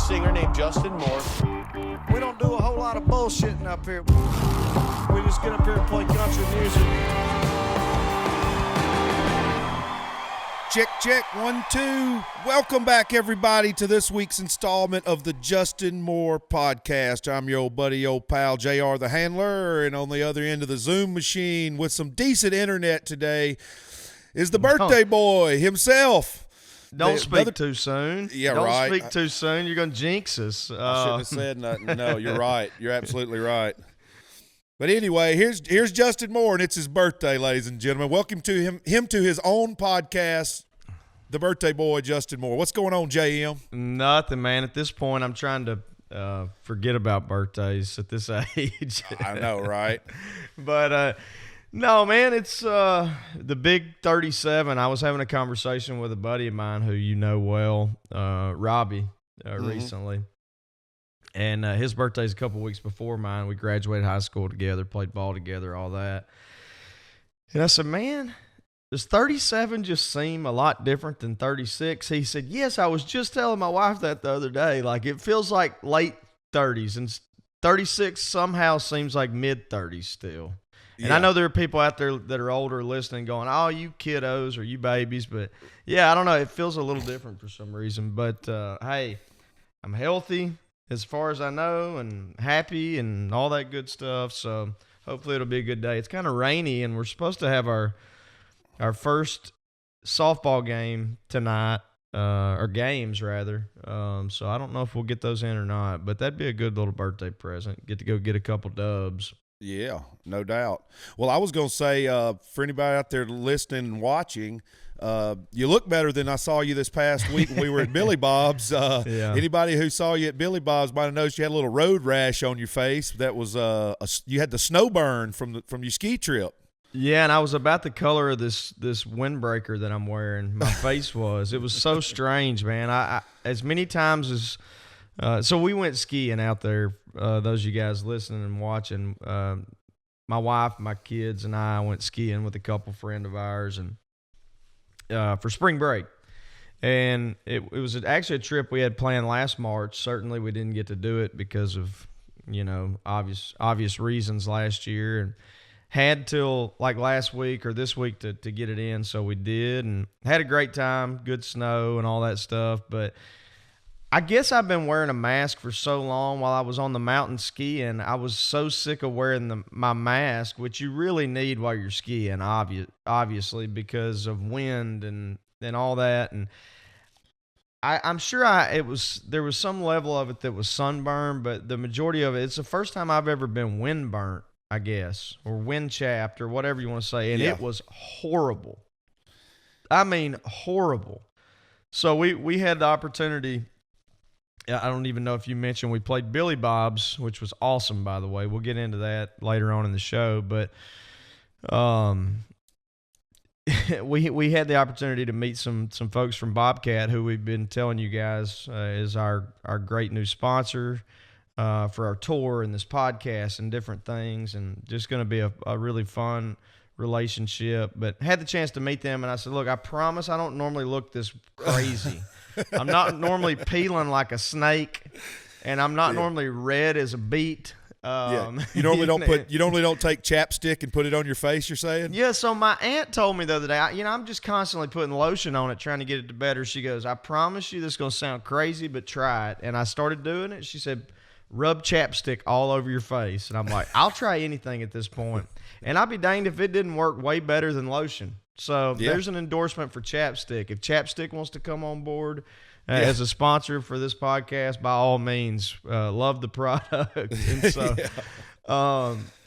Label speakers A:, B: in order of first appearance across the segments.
A: lead singer named Justin Moore.
B: We don't do a whole lot of bullshitting up here. We just get up here and play country music.
C: Check, check, 1, 2. Welcome back, everybody, to this week's installment of the Justin Moore podcast. I'm your old buddy, old pal, JR the Handler, and on the other end of the Zoom machine with some decent internet today is the birthday boy himself.
B: Don't speak too soon.
C: Yeah,
B: Don't
C: right.
B: speak too soon. You're going to jinx us.
C: I shouldn't have said nothing. No, you're right. You're absolutely right. But anyway, here's Justin Moore, and it's his birthday, ladies and gentlemen. Welcome to him to his own podcast, the birthday boy, Justin Moore. What's going on, JM?
B: Nothing, man. At this point, I'm trying to forget about birthdays at this age.
C: I know, right?
B: But no, man, it's the big 37. I was having a conversation with a buddy of mine who you know well, Robbie, recently. And his birthday's a couple weeks before mine. We graduated high school together, played ball together, all that. And I said, man, does 37 just seem a lot different than 36? He said, yes, I was just telling my wife that the other day. Like, it feels like late 30s, and 36 somehow seems like mid-30s still. And I know there are people out there that are older listening going, oh, you kiddos or you babies. But, yeah, I don't know. It feels a little different for some reason. But, hey, I'm healthy as far as I know, and happy and all that good stuff. So hopefully it'll be a good day. It's kind of rainy, and we're supposed to have our first softball game tonight, or games rather. So I don't know if we'll get those in or not, but that'd be a good little birthday present. Get to go get a couple dubs.
C: Yeah, no doubt. Well, I was going to say, for anybody out there listening and watching, you look better than I saw you this past week when we were at Billy Bob's.
B: Yeah.
C: Anybody who saw you at Billy Bob's might have noticed you had a little road rash on your face. That was you had the snow burn from your ski trip.
B: Yeah, and I was about the color of this windbreaker that I'm wearing. My face was. It was so strange, man. I as many times as so we went skiing out there. Those of you guys listening and watching, my wife, my kids, and I went skiing with a couple friend of ours, and for spring break. And it was actually a trip we had planned last March. Certainly we didn't get to do it because of, obvious reasons last year, and had till like last week or this week to get it in. So we did, and had a great time, good snow and all that stuff. But I guess I've been wearing a mask for so long while I was on the mountain skiing. I was so sick of wearing my mask, which you really need while you're skiing, obviously, because of wind and all that. And I'm sure there was some level of it that was sunburn, but the majority of it's the first time I've ever been wind burnt, I guess, or wind chapped or whatever you want to say. And It was horrible. I mean, horrible. So we had the opportunity. I don't even know if you mentioned we played Billy Bob's, which was awesome, by the way. We'll get into that later on in the show. But we had the opportunity to meet some folks from Bobcat, who we've been telling you guys is our great new sponsor for our tour and this podcast and different things, and just going to be a really fun relationship. But had the chance to meet them, and I said, look, I promise I don't normally look this crazy. I'm not normally peeling like a snake, and I'm not normally red as a beet.
C: You normally don't take chapstick and put it on your face, you're saying?
B: Yeah, so my aunt told me the other day, I'm just constantly putting lotion on it, trying to get it to better. She goes, I promise you this is going to sound crazy, but try it. And I started doing it. She said, rub chapstick all over your face. And I'm like, I'll try anything at this point. And I'll be danged if it didn't work way better than lotion. So there's an endorsement for chapstick. If chapstick wants to come on board as a sponsor for this podcast, by all means, love the product. And so,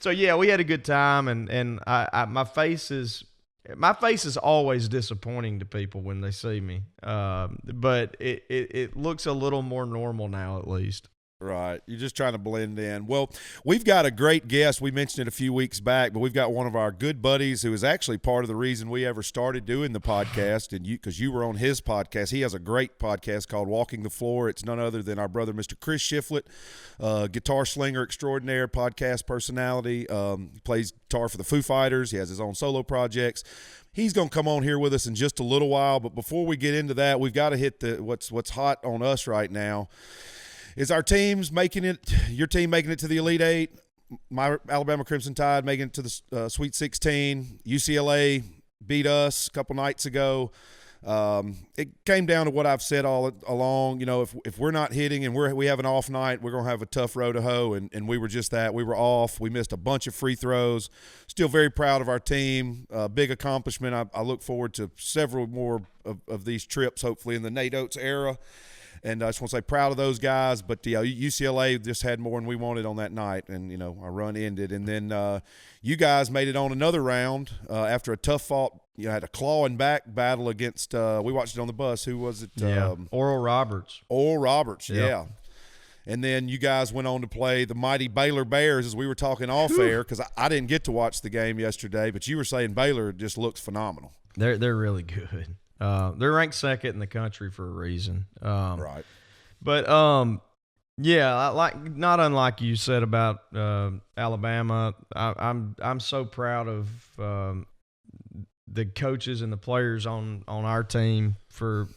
B: we had a good time, and my face is always disappointing to people when they see me. But it looks a little more normal now, at least.
C: Right. You're just trying to blend in. Well, we've got a great guest. We mentioned it a few weeks back, but we've got one of our good buddies who is actually part of the reason we ever started doing the podcast, and because you were on his podcast. He has a great podcast called Walking the Floor. It's none other than our brother, Mr. Chris Shifflett, guitar slinger extraordinaire, podcast personality. He plays guitar for the Foo Fighters. He has his own solo projects. He's going to come on here with us in just a little while, but before we get into that, we've got to hit what's hot on us right now. Is our teams making it, your team making it to the Elite Eight, my Alabama Crimson Tide making it to the Sweet 16, UCLA beat us a couple nights ago. It came down to what I've said all along. You know, if we're not hitting and we have an off night, we're going to have a tough row to hoe, and we were just that. We were off. We missed a bunch of free throws. Still very proud of our team. Big accomplishment. I look forward to several more of these trips, hopefully in the Nate Oates era. And I just want to say proud of those guys. But, UCLA just had more than we wanted on that night, and, our run ended. And then you guys made it on another round after a tough fought. You had a claw and back battle against we watched it on the bus. Who was it?
B: Oral Roberts.
C: Oral Roberts,
B: Yep.
C: yeah. And then you guys went on to play the mighty Baylor Bears, as we were talking off air, because I didn't get to watch the game yesterday, but you were saying Baylor just looks phenomenal.
B: They're really good. They're ranked second in the country for a reason.
C: Right.
B: But not unlike you said about Alabama, I'm so proud of the coaches and the players on our team for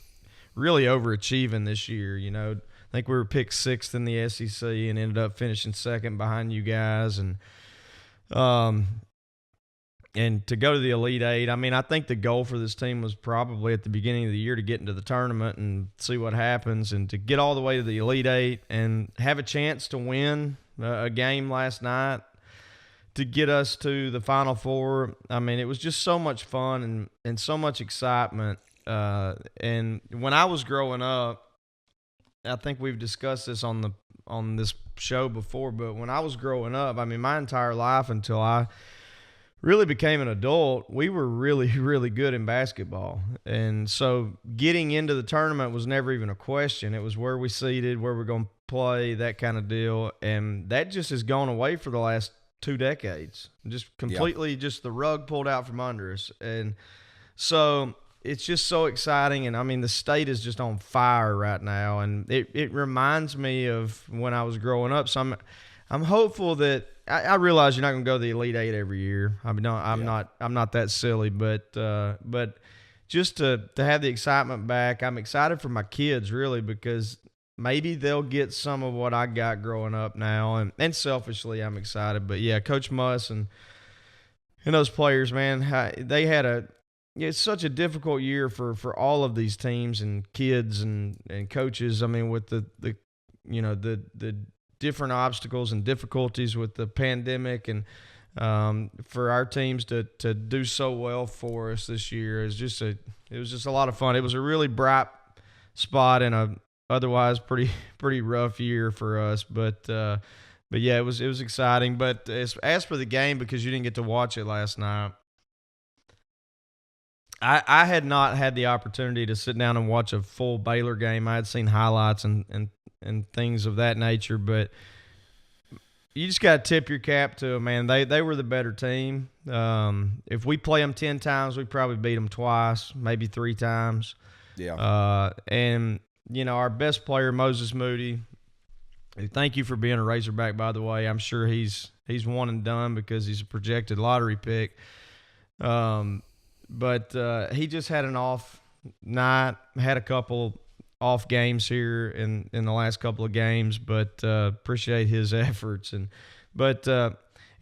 B: really overachieving this year. I think we were picked sixth in the SEC and ended up finishing second behind you guys, and to go to the Elite Eight, I think the goal for this team was probably at the beginning of the year to get into the tournament and see what happens, and to get all the way to the Elite Eight and have a chance to win a game last night to get us to the Final Four. It was just so much fun and so much excitement. And when I was growing up, I think we've discussed this on this show before, but when I was growing up, my entire life until I really became an adult, we were really, really good in basketball. And so getting into the tournament was never even a question. It was where we seeded, where we're going to play, that kind of deal. And that just has gone away for the last 2 decades. Just completely just the rug pulled out from under us. And so it's just so exciting. And, the state is just on fire right now. And it reminds me of when I was growing up. So I'm hopeful that I realize you're not going to go to the Elite Eight every year. I'm not that silly, but just to have the excitement back, I'm excited for my kids really, because maybe they'll get some of what I got growing up now, and selfishly I'm excited. But yeah, Coach Muss and those players, man, they had it's such a difficult year for all of these teams and kids and coaches. With the different obstacles and difficulties with the pandemic, and for our teams to do so well for us this year it was just a lot of fun. It was a really bright spot in a otherwise pretty rough year for us, but yeah, it was exciting. But as for the game, because you didn't get to watch it last night, I had not had the opportunity to sit down and watch a full Baylor game. I had seen highlights and things of that nature, but you just got to tip your cap to them, man. They were the better team. If we play them 10 times, we probably beat them twice, maybe 3 times.
C: Yeah.
B: And, our best player, Moses Moody, thank you for being a Razorback, by the way. I'm sure he's one and done because he's a projected lottery pick. But he just had an off night, had a couple off games here in the last couple of games, but appreciate his efforts. And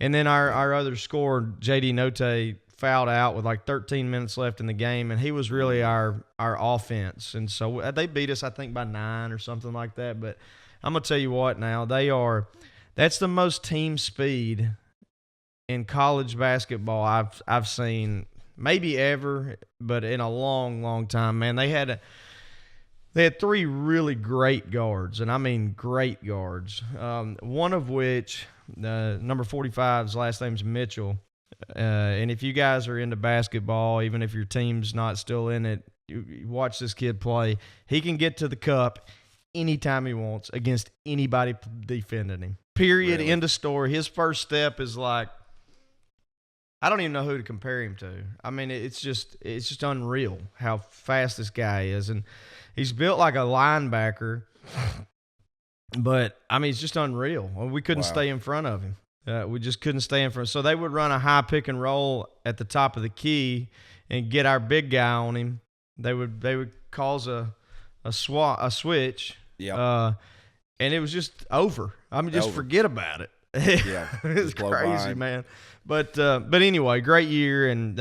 B: then our other scorer, JD Note, fouled out with like 13 minutes left in the game, and he was really our offense. And so they beat us, I think, by 9 or something like that. But I'm gonna tell you what, now that's the most team speed in college basketball I've seen, maybe ever, but in a long, long time, man. They had 3 really great guards, and I mean great guards. One of which, number 45's last name's Mitchell. And if you guys are into basketball, even if your team's not still in it, you watch this kid play. He can get to the cup. anytime he wants against anybody defending him. Period.
C: Really?
B: End of story. His first step is like, I don't even know who to compare him to. I mean, it's just unreal how fast this guy is, and he's built like a linebacker. But I mean, it's just unreal. We couldn't stay in front of him. We just couldn't stay in front. So they would run a high pick and roll at the top of the key and get our big guy on him. They would cause a switch.
C: Yeah.
B: And it was just over. I mean, just forget about it.
C: Yeah,
B: it's crazy, man. But anyway, great year, and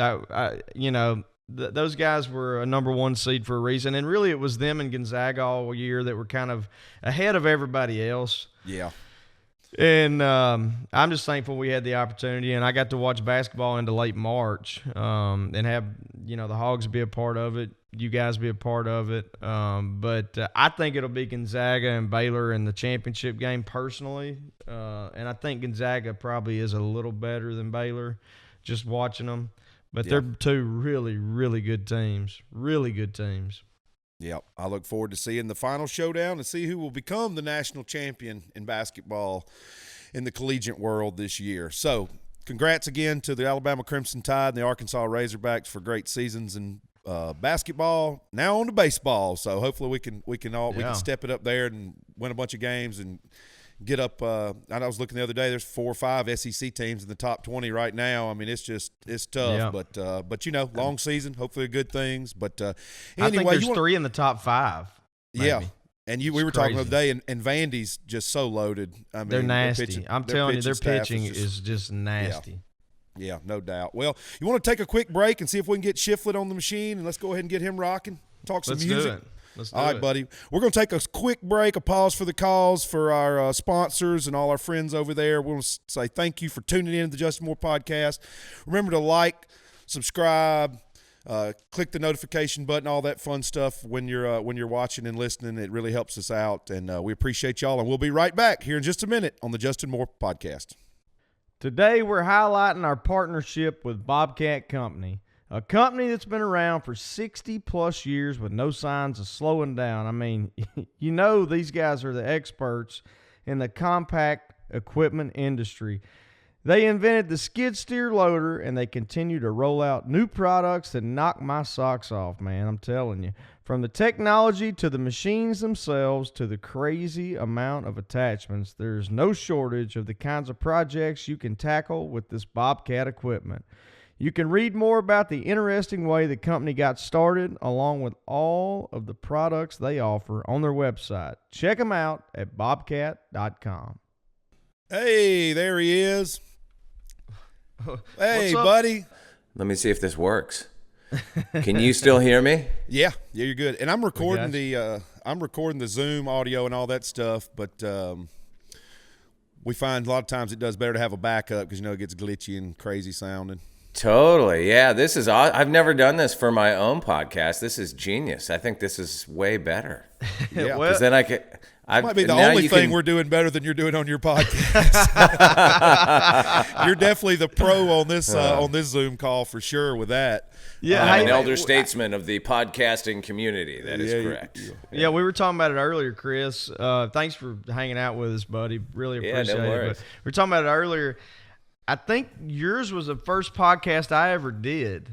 B: those guys were a number one seed for a reason, and really it was them and Gonzaga all year that were kind of ahead of everybody else.
C: Yeah.
B: And I'm just thankful we had the opportunity, and I got to watch basketball into late March, and have the Hogs be a part of it, you guys be a part of it. But I think it'll be Gonzaga and Baylor in the championship game personally, and I think Gonzaga probably is a little better than Baylor, just watching them. But they're two really, really good teams. Really good teams.
C: Yep. I look forward to seeing the final showdown and see who will become the national champion in basketball in the collegiate world this year. So, congrats again to the Alabama Crimson Tide and the Arkansas Razorbacks for great seasons in basketball. Now on to baseball. So hopefully we can step it up there and win a bunch of games and get up. I was looking the other day. There's 4 or 5 SEC teams in the top 20 right now. I mean, it's tough.
B: Yeah.
C: But long season. Hopefully good things. But anyway,
B: I think there's 3 in the top 5. Maybe.
C: Yeah. And we were talking the other day, and Vandy's just so loaded. I mean,
B: they're nasty. I'm telling you, their pitching is just nasty.
C: Yeah, no doubt. Well, you want to take a quick break and see if we can get Shifflett on the machine, and let's go ahead and get him rocking. Talk some music.
B: Let's do it.
C: All right, buddy. We're going to take a quick break, a pause for the cause for our sponsors and all our friends over there. We want to say thank you for tuning in to the Justin Moore Podcast. Remember to like, subscribe, click the notification button, all that fun stuff when you're watching and listening. It really helps us out, and we appreciate y'all. And we'll be right back here in just a minute on the Justin Moore Podcast.
B: Today, we're highlighting our partnership with Bobcat Company, a company that's been around for 60-plus years with no signs of slowing down. I mean, these guys are the experts in the compact equipment industry. They invented the skid steer loader, and they continue to roll out new products that knock my socks off, man. I'm telling you. From the technology to the machines themselves to the crazy amount of attachments, there's no shortage of the kinds of projects you can tackle with this Bobcat equipment. You can read more about the interesting way the company got started, along with all of the products they offer, on their website. Check them out at bobcat.com.
C: Hey, there he is. Hey, buddy.
A: Let me see if this works. Can you still hear me?
C: Yeah, you're good. And I'm recording the Zoom audio and all that stuff, but we find a lot of times it does better to have a backup because it gets glitchy and crazy sounding.
A: Totally. Yeah, this is I've never done this for my own podcast. This is genius. I think this is way better.
C: Yeah,
A: because then I could.
C: Might be the only thing we're doing better than you're doing on your podcast. You're definitely the pro on this Zoom call for sure with that.
B: Yeah,
A: I'm an elder statesman of the podcasting community. That is correct.
B: Yeah, we were talking about it earlier, Chris. Thanks for hanging out with us, buddy. Really appreciate it. But we were talking about it earlier. I think yours was the first podcast I ever did,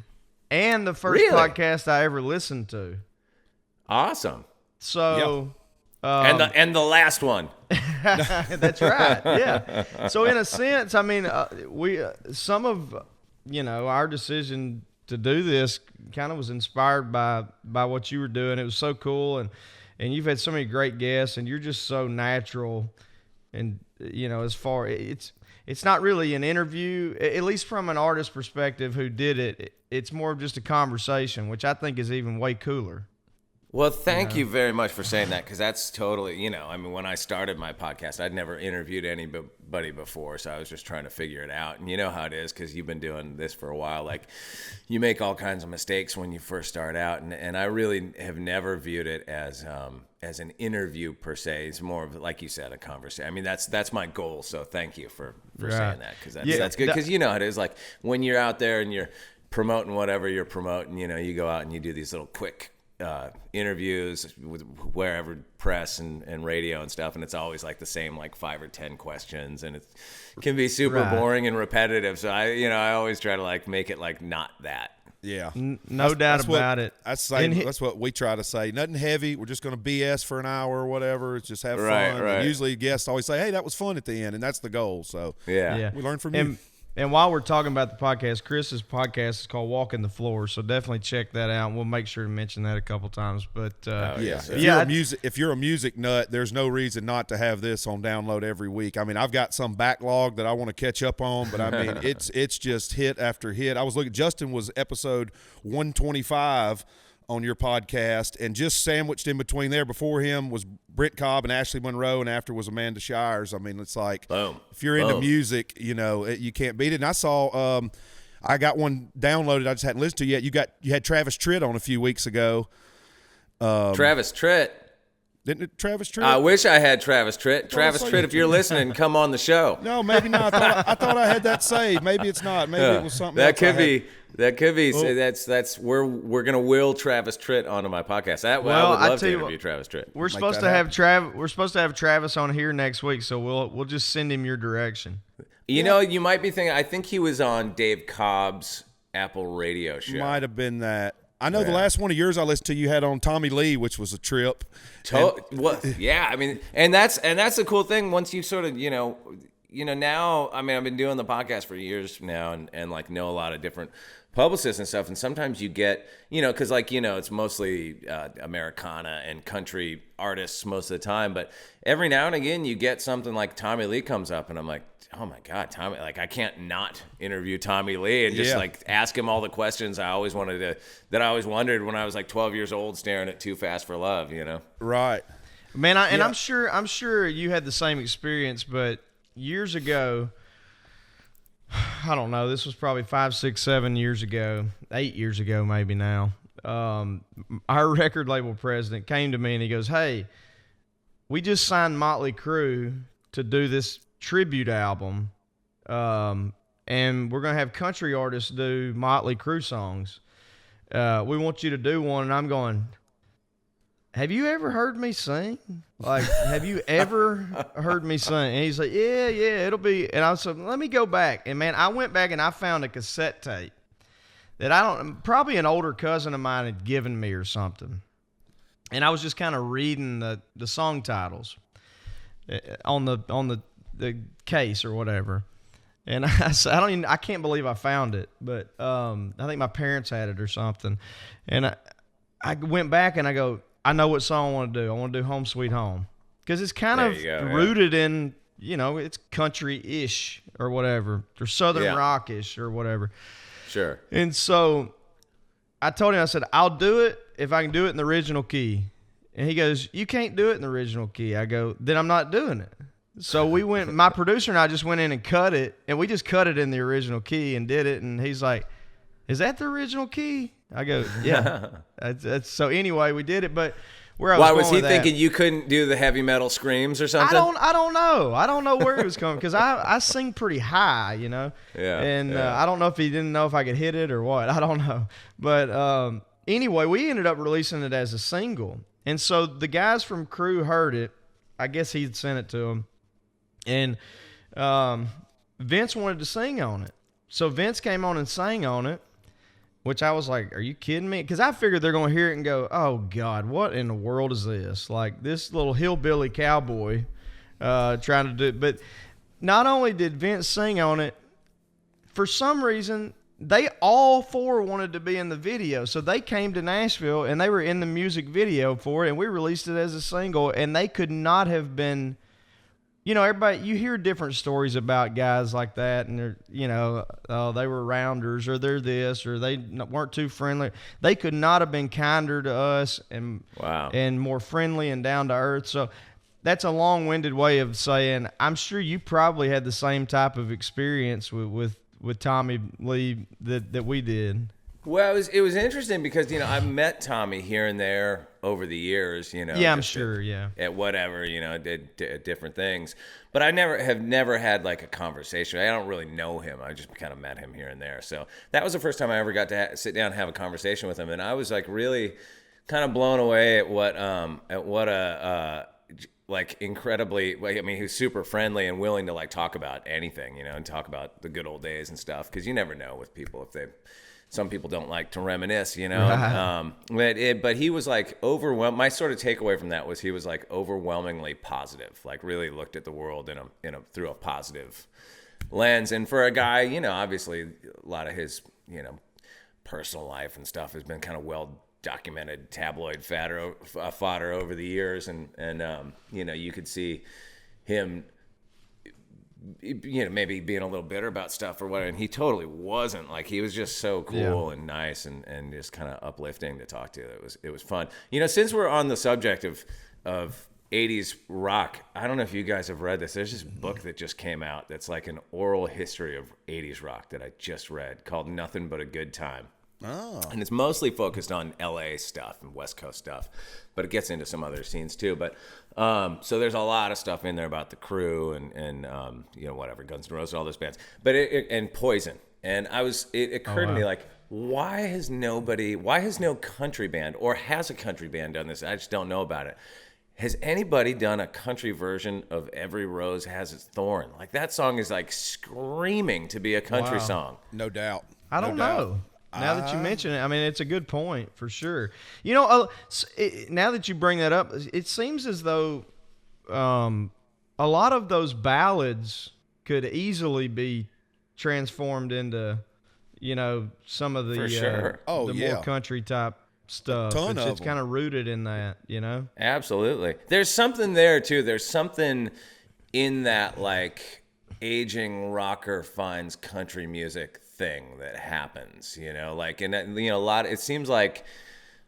B: and the first podcast I ever listened to.
A: Awesome.
B: So.
A: Yep. And the last one.
B: That's right. Yeah. So in a sense, I mean, some of our decision to do this kind of was inspired by what you were doing. It was so cool, and you've had so many great guests, and you're just so natural. And as far it's not really an interview, at least from an artist perspective who did it. It's more of just a conversation, which I think is even way cooler.
A: Well, thank you very much for saying that, because that's totally, I mean, when I started my podcast, I'd never interviewed anybody before, so I was just trying to figure it out. And you know how it is, because you've been doing this for a while. Like, you make all kinds of mistakes when you first start out, and I really have never viewed it as an interview per se. It's more of, like you said, a conversation. I mean, that's my goal, so thank you for saying that, because that's good, because you know how it is. Like, when you're out there and you're promoting whatever you're promoting, you go out and you do these little quick interviews with wherever, press and radio and stuff, and it's always like the same like 5 or 10 questions, and it can be super boring and repetitive. So I always try to like make it like not that.
C: Yeah,
B: no doubt about it.
C: That's what we try to say. Nothing heavy. We're just going to BS for an hour or whatever. It's just have fun.
A: Right.
C: And usually guests always say, "Hey, that was fun at the end," and that's the goal. So
A: yeah.
C: we learn from you.
B: And while we're talking about the podcast, Chris's podcast is called Walking the Floor, so definitely check that out. We'll make sure to mention that a couple times. But
C: if you're a music nut, there's no reason not to have this on download every week. I mean, I've got some backlog that I want to catch up on, but I mean, it's just hit after hit. I was looking. Justin was episode 125 on your podcast, and just sandwiched in between there before him was Brent Cobb and Ashley Monroe, and after was Amanda Shires. I mean, it's like, if you're into music, you can't beat it. And I saw, I got one downloaded I just hadn't listened to yet. You had Travis Tritt on a few weeks ago.
A: Travis Tritt.
C: Didn't it, Travis Tritt?
A: I wish I had Travis Tritt. Travis Tritt, if you're listening, come on the show.
C: No, maybe not. I thought I had that saved. Maybe it's not. Maybe it was something
A: that
C: else.
A: That could be. So that's where we're gonna will Travis Tritt onto my podcast. I would love to interview Travis Tritt.
B: We're supposed to have Travis on here next week, so we'll just send him your direction.
A: You might be thinking. I think he was on Dave Cobb's Apple radio show.
C: Might have been that. I know the last one of yours I listened to, you had on Tommy Lee, which was a trip.
A: Yeah, I mean, and that's the cool thing. Once you sort of, now, I mean, I've been doing the podcast for years now, and like know a lot of different publicists and stuff. And sometimes you get, because it's mostly Americana and country artists most of the time. But every now and again, you get something like Tommy Lee comes up, and I'm like, oh my God, Tommy! Like I can't not interview Tommy Lee and just like ask him all the questions I always wondered when I was like 12 years old, staring at Too Fast for Love.
C: Right,
B: man. I'm sure you had the same experience, but years ago, I don't know. This was probably 5, 6, 7 years ago, 8 years ago, maybe now. Our record label president came to me and he goes, "Hey, we just signed Motley Crue to do this tribute album, and we're gonna have country artists do Motley Crue songs. We want you to do one." And I'm going, "Have you ever heard me sing? Like, have you ever heard me sing?" And he's like, yeah, it'll be. And I was like, "Let me go back." And man, I went back and I found a cassette tape that probably an older cousin of mine had given me or something. And I was just kind of reading the song titles on the case or whatever. And I can't believe I found it, but I think my parents had it or something. And I went back and I go, I know what song I want to do. I want to do Home Sweet Home. Because it's kind of rooted in, it's country-ish or whatever, or Southern rock-ish or whatever.
A: Sure.
B: And so I told him, I said, I'll do it if I can do it in the original key. And he goes, "You can't do it in the original key." I go, "Then I'm not doing it." So my producer and I just went in and cut it, and we just cut it in the original key and did it. And he's like, "Is that the original key?" I go, "Yeah." So anyway, we did it. But
A: why was he thinking you couldn't do the heavy metal screams or something?
B: I don't know. I don't know where he was coming, because I sing pretty high, Yeah. And I don't know if he didn't know if I could hit it or what. I don't know. But anyway, we ended up releasing it as a single. And so the guys from Crew heard it. I guess he'd sent it to them. And Vince wanted to sing on it. So Vince came on and sang on it, which I was like, "Are you kidding me?" Because I figured they're going to hear it and go, "Oh, God, what in the world is this?" Like this little hillbilly cowboy trying to do it. But not only did Vince sing on it, for some reason, they all four wanted to be in the video. So they came to Nashville and they were in the music video for it, and we released it as a single, and they could not have been... everybody, you hear different stories about guys like that, and they're, they were rounders, or they're this, or they weren't too friendly. They could not have been kinder to us and more friendly and down to earth. So that's a long-winded way of saying, I'm sure you probably had the same type of experience with Tommy Lee that we did.
A: Well, it was interesting because I've met Tommy here and there over the years.
B: Yeah, I'm sure.
A: At whatever, did different things, but I have never had like a conversation. I don't really know him. I just kind of met him here and there. So that was the first time I ever got to sit down and have a conversation with him, and I was like really kind of blown away at what like incredibly, like, I mean, he was super friendly and willing to like talk about anything, you know, and talk about the good old days and stuff. Cause you never know with people some people don't like to reminisce, you know. Right. But he was like overwhelmed. My sort of takeaway from that was he was like overwhelmingly positive, like really looked at the world through a positive lens. And for a guy, you know, obviously a lot of his, you know, personal life and stuff has been kind of well documented tabloid fodder over the years, and you know, you could see him, you know, maybe being a little bitter about stuff or whatever, and he totally wasn't. Like, he was just so cool and nice and just kind of uplifting to talk to. It was fun. You know, since we're on the subject of 80s rock, I don't know if you guys have read this. There's this book that just came out that's like an oral history of 80s rock that I just read called Nothing But a Good Time.
C: Oh.
A: And it's mostly focused on LA stuff and West Coast stuff, but it gets into some other scenes too. But so there's a lot of stuff in there about the Crew and you know, whatever, Guns N' Roses, all those bands, but and Poison. And it occurred to me, like, why has no country band, or has a country band done this? I just don't know about it. Has anybody done a country version of Every Rose Has Its Thorn? Like, that song is like screaming to be a country song.
C: No doubt.
B: I don't know. Now that you mention it, I mean, it's a good point for sure. You know, now that you bring that up, it seems as though a lot of those ballads could easily be transformed into, you know, some of the more country type stuff. It's kind of rooted in that, you know?
A: Absolutely. There's something there too. There's something in that, like, aging rocker finds country music thing that happens, you know, like, and you know, it seems like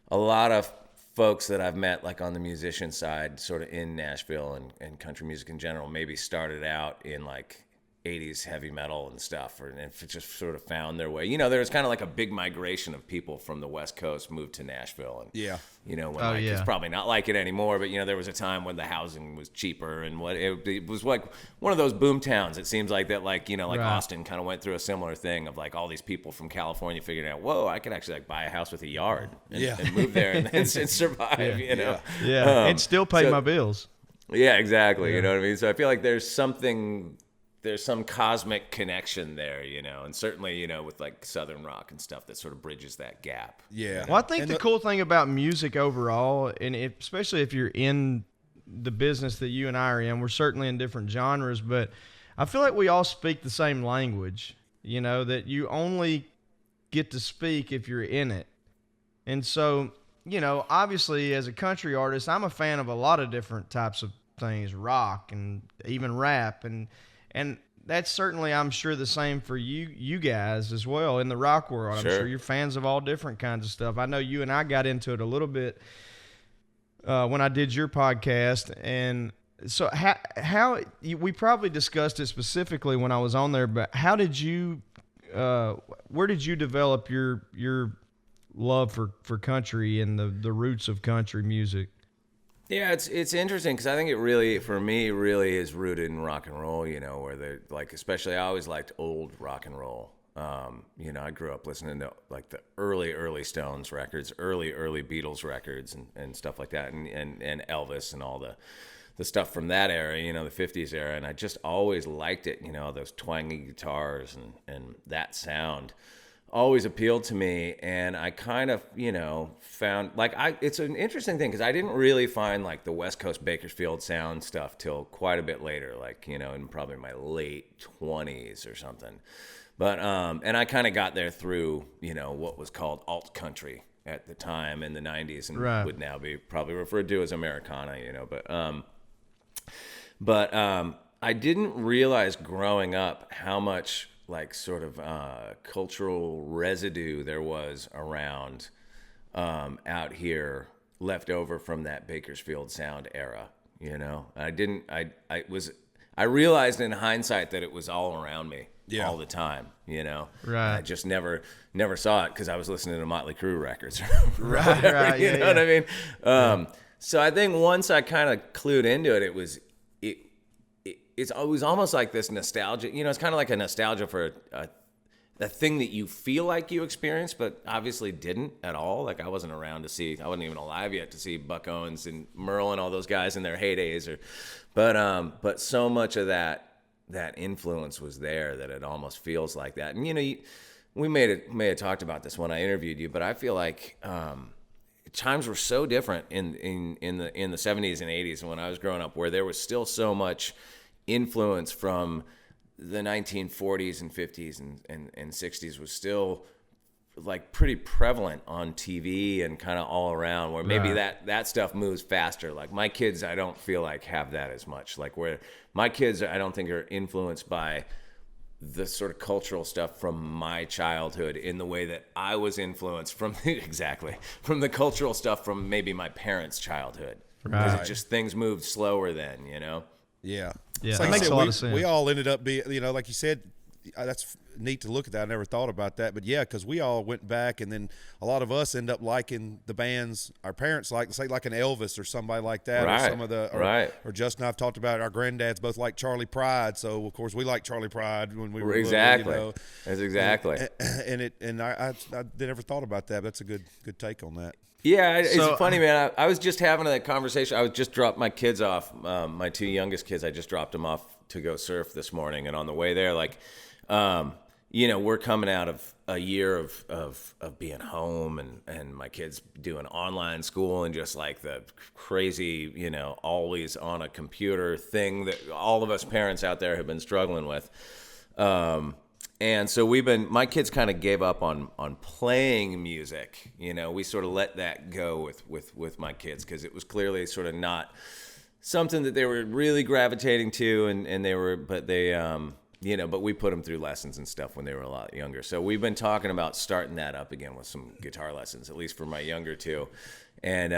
A: a lot of folks that I've met, like on the musician side, sort of in Nashville and country music in general, maybe started out in like 80s heavy metal and stuff, and just sort of found their way. You know, there was kind of like a big migration of people from the West Coast moved to Nashville, and you know, when it's probably not like it anymore, but you know, there was a time when the housing was cheaper, and it was like one of those boom towns. It seems like that, like, you know, like Austin kind of went through a similar thing of like all these people from California figuring out, whoa, I could actually like buy a house with a yard and move there and survive, you know,
B: and still pay my bills.
A: Yeah, exactly. You know what I mean? So I feel like there's some cosmic connection there, you know, and certainly, you know, with like Southern rock and stuff that sort of bridges that gap.
C: Yeah.
B: Well, I think the cool thing about music overall, and especially if you're in the business that you and I are in, we're certainly in different genres, but I feel like we all speak the same language, you know, that you only get to speak if you're in it. And so, you know, obviously as a country artist, I'm a fan of a lot of different types of things, rock and even rap, and that's certainly, I'm sure, the same for you guys as well in the rock world. I'm sure you're fans of all different kinds of stuff. I know you and I got into it a little bit when I did your podcast, and so how we probably discussed it specifically when I was on there, but how did you where did you develop your love for country and the roots of country music?
A: Yeah, it's interesting because I think it really, for me, really is rooted in rock and roll, you know, where they're like, especially I always liked old rock and roll. You know, I grew up listening to like the early Stones records, early Beatles records and stuff like that, and Elvis and all the stuff from that era, you know, the 50s era. And I just always liked it, you know, those twangy guitars and that sound always appealed to me. And I kind of, you know, found like it's an interesting thing because I didn't really find like the West Coast Bakersfield sound stuff till quite a bit later, like, you know, in probably my late 20s or something. But and I kind of got there through, you know, what was called alt country at the time in the 90s and would now be probably referred to as Americana, you know, but I didn't realize growing up how much like sort of cultural residue there was around out here left over from that Bakersfield sound era, you know. I realized in hindsight that it was all around me all the time, you know. Right. I just never saw it because I was listening to Motley Crue records. Right. You know what I mean? So I think once I kind of clued into it, it was always almost like this nostalgia. You know, it's kind of like a nostalgia for the thing that you feel like you experienced, but obviously didn't at all. Like I wasn't around to see, I wasn't even alive yet to see Buck Owens and Merle and all those guys in their heydays. But so much of that influence was there that it almost feels like that. And we may have talked about this when I interviewed you, but I feel like times were so different in the 70s and 80s and when I was growing up, where there was still so much influence from the 1940s and 50s and 60s was still like pretty prevalent on TV and kind of all around, where maybe that stuff moves faster. Like my kids, I don't feel like have that as much. Like where my kids, I don't think are influenced by the sort of cultural stuff from my childhood in the way that I was influenced from from the cultural stuff from maybe my parents' childhood. Because it just things moved slower then,
C: Yeah.
B: Yeah,
C: Like
B: that makes a lot of sense.
C: We all ended up being, like you said, that's neat to look at that. I never thought about that. But, yeah, because we all went back, and then a lot of us end up liking the bands our parents like, say like an Elvis or somebody like that.
A: Right.
C: Or some of the or Justin and I've talked about it. Our granddads both like Charlie Pride. So, of course, we like Charlie Pride when we were little,
A: That's exactly.
C: And I never thought about that. But that's a good take on that.
A: Yeah, it's funny, man. I was just having a conversation. I just dropped my kids off, my two youngest kids. I just dropped them off to go surf this morning, and on the way there, like, we're coming out of a year of being home, and my kids doing online school, and just like the crazy, always on a computer thing that all of us parents out there have been struggling with. And so my kids kind of gave up on playing music. We sort of let that go with my kids because it was clearly sort of not something that they were really gravitating to. But we put them through lessons and stuff when they were a lot younger. So we've been talking about starting that up again with some guitar lessons, at least for my younger two. And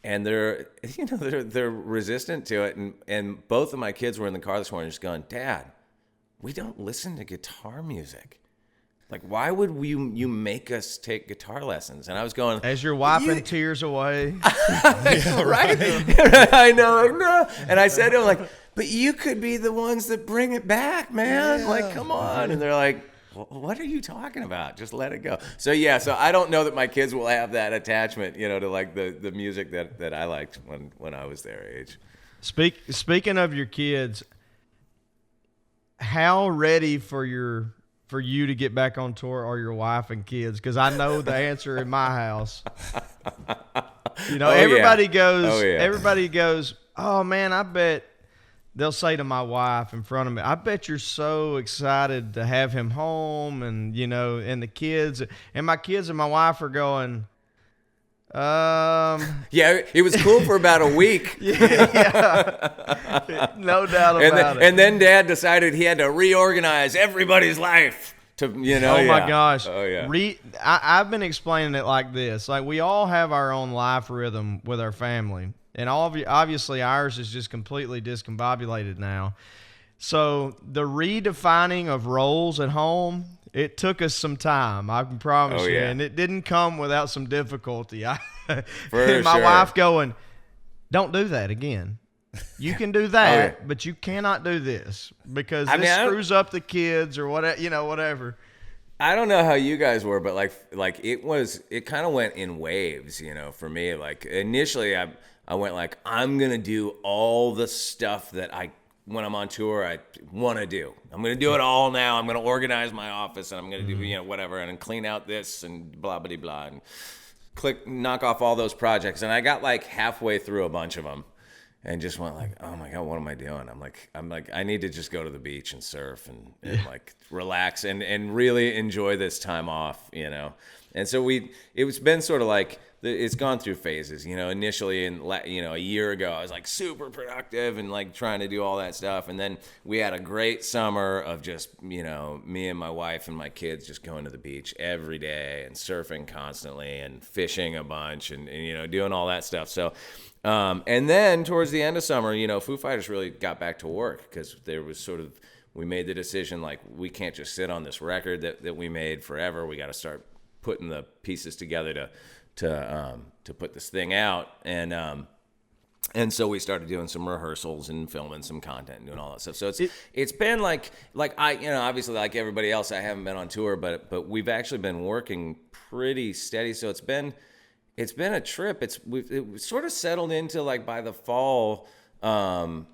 A: they're, they're resistant to it. And both of my kids were in the car this morning just going, "Dad, we don't listen to guitar music. Like, why would you make us take guitar lessons?" And I was going,
B: as you're wiping tears away.
C: Yeah, right.
A: I know, like, no. And I said to him, like, "But you could be the ones that bring it back, man.
C: Yeah.
A: Like, come on." And they're like, "What are you talking about? Just let it go." So I don't know that my kids will have that attachment, to like the music that I liked when I was their age.
B: Speaking of your kids, how ready for you to get back on tour are your wife and kids? Because I know the answer in my house. Everybody goes, "Oh man, I bet," they'll say to my wife in front of me, "I bet you're so excited to have him home," and and the kids and my kids and my wife are going,
A: Yeah, it was cool for about a week.
B: Yeah. No doubt about it.
A: And then Dad decided he had to reorganize everybody's life to,
B: Oh my gosh.
A: Oh yeah.
B: I've been explaining it like this. Like, we all have our own life rhythm with our family. And obviously ours is just completely discombobulated now. So the redefining of roles at home, it took us some time, I can promise you. And it didn't come without some difficulty. My wife going, "Don't do that again. You can do that, but you cannot do this because this screws up the kids," or whatever, whatever.
A: I don't know how you guys were, but like it kind of went in waves, for me. Like initially I went like, I'm going to do all the stuff that when I'm on tour, I want to do. I'm going to do it all now. I'm going to organize my office, and I'm going to do, whatever, and clean out this and blah, blah, blah, and knock off all those projects. And I got like halfway through a bunch of them and just went like, oh my God, what am I doing? I'm like, I need to just go to the beach and surf and like relax and really enjoy this time off, And so it's been sort of like, it's gone through phases, initially a year ago, I was like super productive and like trying to do all that stuff. And then we had a great summer of just, me and my wife and my kids just going to the beach every day and surfing constantly and fishing a bunch and doing all that stuff. So, and then towards the end of summer, Foo Fighters really got back to work because there was we made the decision, like, we can't just sit on this record that we made forever. We got to start putting the pieces together to put this thing out. And And so we started doing some rehearsals and filming some content and doing all that stuff. So it's been like I, obviously like everybody else, I haven't been on tour, but we've actually been working pretty steady. So it's been a trip. It sort of settled into like by the fall, kind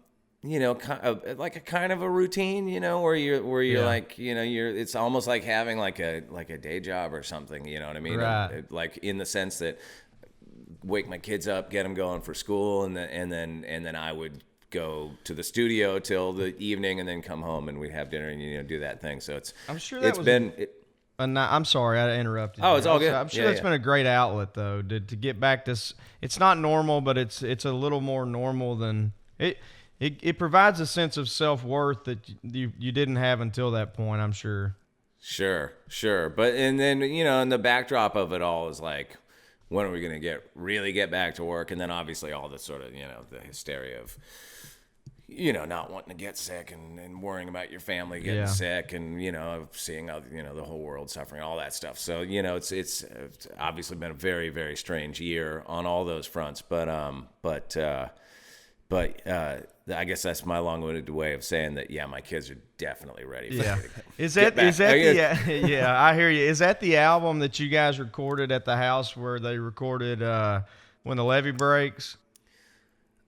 A: of like a kind of a routine, where you're like, it's almost like having like a day job or something, you know what I mean?
B: Right.
A: Like in the sense that wake my kids up, get them going for school, and then I would go to the studio till the evening, and then come home and we'd have dinner and do that thing. So I'm
B: sorry I interrupted.
A: Oh, it's all good.
B: I'm sure it's been a great outlet though to get back to. It's not normal, but it's a little more normal than it. It provides a sense of self-worth that you didn't have until that point, I'm sure.
A: Sure. But and then and the backdrop of it all is like, when are we going to really get back to work? And then obviously all the sort of, the hysteria of, not wanting to get sick and worrying about your family getting sick and, seeing, the whole world suffering, all that stuff. So, it's obviously been a very, very strange year on all those fronts. But I guess that's my long-winded way of saying that. Yeah, my kids are definitely ready.
B: Yeah, I hear you. Is that the album that you guys recorded at the house where they recorded When the Levee Breaks?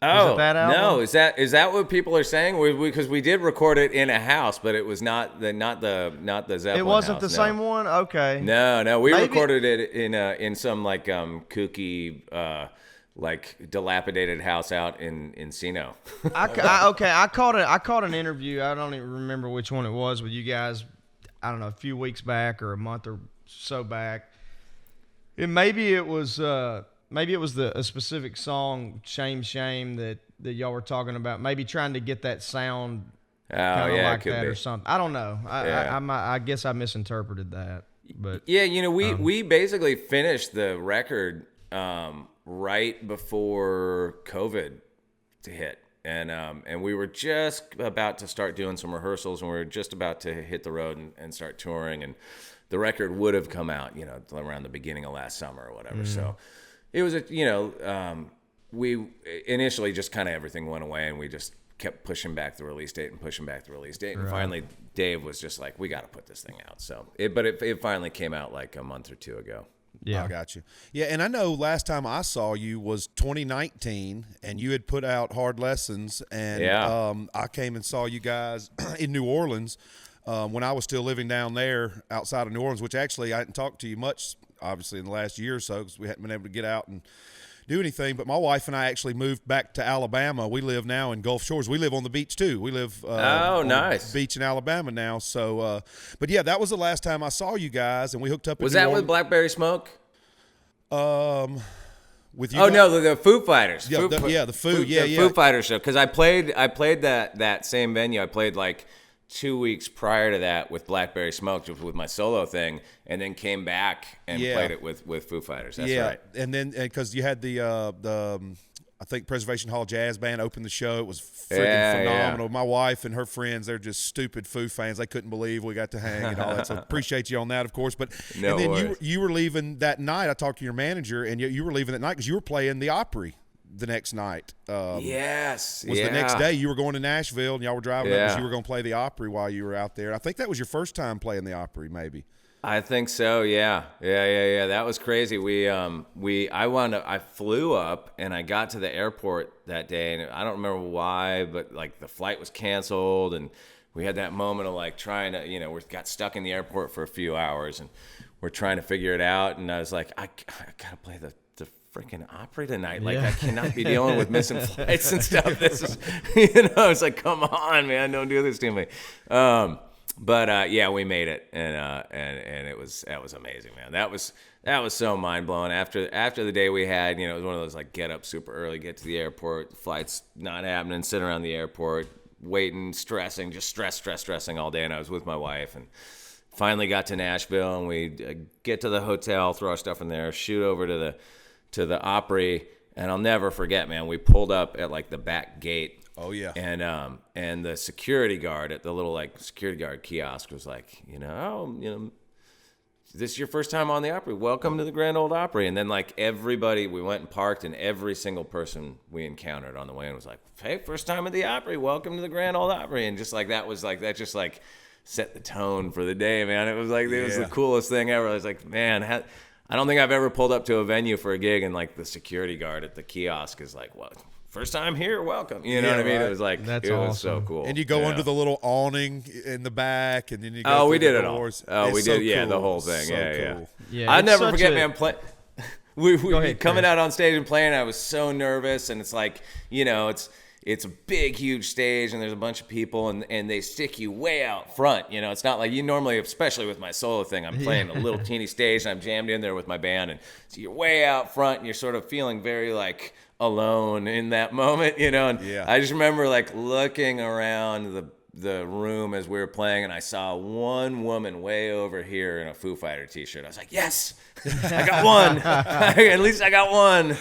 A: Oh, that album? No, is that what people are saying? Because we did record it in a house, but it was not the Zeppelin.
B: It wasn't
A: house,
B: the same one. Okay.
A: No, we recorded it in some like kooky. Like dilapidated house out in Encino.
B: I caught an interview. I don't even remember which one it was with you guys. I don't know, a few weeks back or a month or so back. And maybe it was a specific song, Shame that y'all were talking about. Maybe trying to get that sound kind of like that or something. I don't know. I guess I misinterpreted that. But
A: yeah, we basically finished the record. Right before COVID to hit. And we were just about to start doing some rehearsals, and we were just about to hit the road and start touring. And the record would have come out, around the beginning of last summer or whatever. So it was, we initially just kind of everything went away, and we just kept pushing back the release date. And finally, Dave was just like, we got to put this thing out. So it finally came out like a month or two ago.
C: Yeah, I got you. Yeah, and I know last time I saw you was 2019, and you had put out Hard Lessons, and I came and saw you guys in New Orleans when I was still living down there outside of New Orleans, which actually I hadn't talked to you much, obviously, in the last year or so because we hadn't been able to get out and do anything. But my wife and I actually moved back to Alabama. We live now in Gulf Shores. We live on the beach too. We live on the beach in Alabama now. So, but yeah, that was the last time I saw you guys, and we hooked up.
A: Was that with Blackberry Smoke?
C: With you?
A: Oh no, the Foo Fighters.
C: Yeah, the
A: Foo Fighters show. Because I played that same venue. I played like 2 weeks prior to that with Blackberry Smoke, with my solo thing, and then came back and played it with Foo Fighters. That's right.
C: And then because you had the I think Preservation Hall Jazz Band opened the show. It was freaking phenomenal. My wife and her friends, they're just stupid Foo fans. They couldn't believe we got to hang and all that. So appreciate you on that, of course. But
A: no
C: and then
A: worries.
C: you were leaving that night. I talked to your manager, and you were leaving that night because you were playing the Opry the next night.
A: Yes.
C: Was the next day you were going to Nashville and y'all were driving up because you were going to play the Opry while you were out there. I think that was your first time playing the Opry, maybe.
A: I think so. Yeah. That was crazy. I flew up and I got to the airport that day, and I don't remember why, but like the flight was canceled, and we had that moment of like trying to, we got stuck in the airport for a few hours, and we're trying to figure it out. And I was like, I gotta play the freaking Opry tonight. Like I cannot be dealing with missing flights and stuff. This is, it's like, come on, man, don't do this to me. But we made it, and that was amazing, man. That was so mind blowing. After the day we had, it was one of those like get up super early, get to the airport, the flight's not happening, sit around the airport, waiting, stressing, just stressing all day. And I was with my wife, and finally got to Nashville, and we get to the hotel, throw our stuff in there, shoot over to the Opry, and I'll never forget, man. We pulled up at like the back gate.
C: Oh yeah.
A: And the security guard at the little like security guard kiosk was like, this is your first time on the Opry. Welcome to the Grand Ole Opry. And then like everybody, we went and parked, and every single person we encountered on the way in was like, hey, first time at the Opry. Welcome to the Grand Ole Opry. And just like that just like set the tone for the day, man. It was like, it was the coolest thing ever. I was like, man, I don't think I've ever pulled up to a venue for a gig and like the security guard at the kiosk is like, what? First time here, welcome. You know what I mean? Right. It was like, it was so cool.
C: And you go under the little awning in the back, and then you go
A: Oh,
C: through
A: we did
C: the
A: it all.
C: doors.
A: Oh, we
C: so
A: did, yeah,
C: cool.
A: the whole thing.
C: So cool.
B: Yeah,
A: I never forget,
B: man,
A: we
B: Go ahead,
A: coming
B: Chris.
A: out on stage and playing, I was so nervous, and it's like, you know, it's a big, huge stage, and there's a bunch of people, and they stick you way out front. You know, it's not like you normally, especially with my solo thing, I'm playing a little teeny stage, and I'm jammed in there with my band, and so you're way out front, and you're sort of feeling very like alone in that moment, you know. And I just remember like looking around the room as we were playing, and I saw one woman way over here in a Foo Fighter t-shirt. I was like, yes, I got one. At least I got one.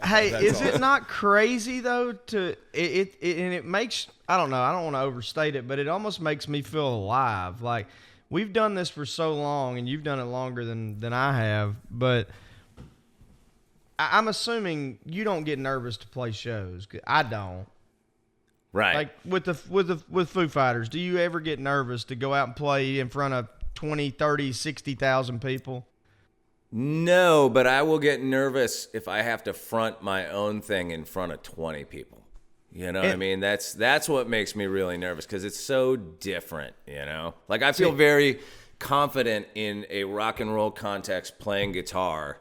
B: Hey, is it not crazy though and it makes, I don't know, I don't want to overstate it, but it almost makes me feel alive. Like, we've done this for so long, and you've done it longer than I have, but I'm assuming you don't get nervous to play shows. I don't.
A: Right.
B: Like with Foo Fighters, do you ever get nervous to go out and play in front of 20, 30, 60,000 people?
A: No, but I will get nervous if I have to front my own thing in front of 20 people. You know what I mean? That's what makes me really nervous, because it's so different, you know? Like, I feel very confident in a rock and roll context playing guitar.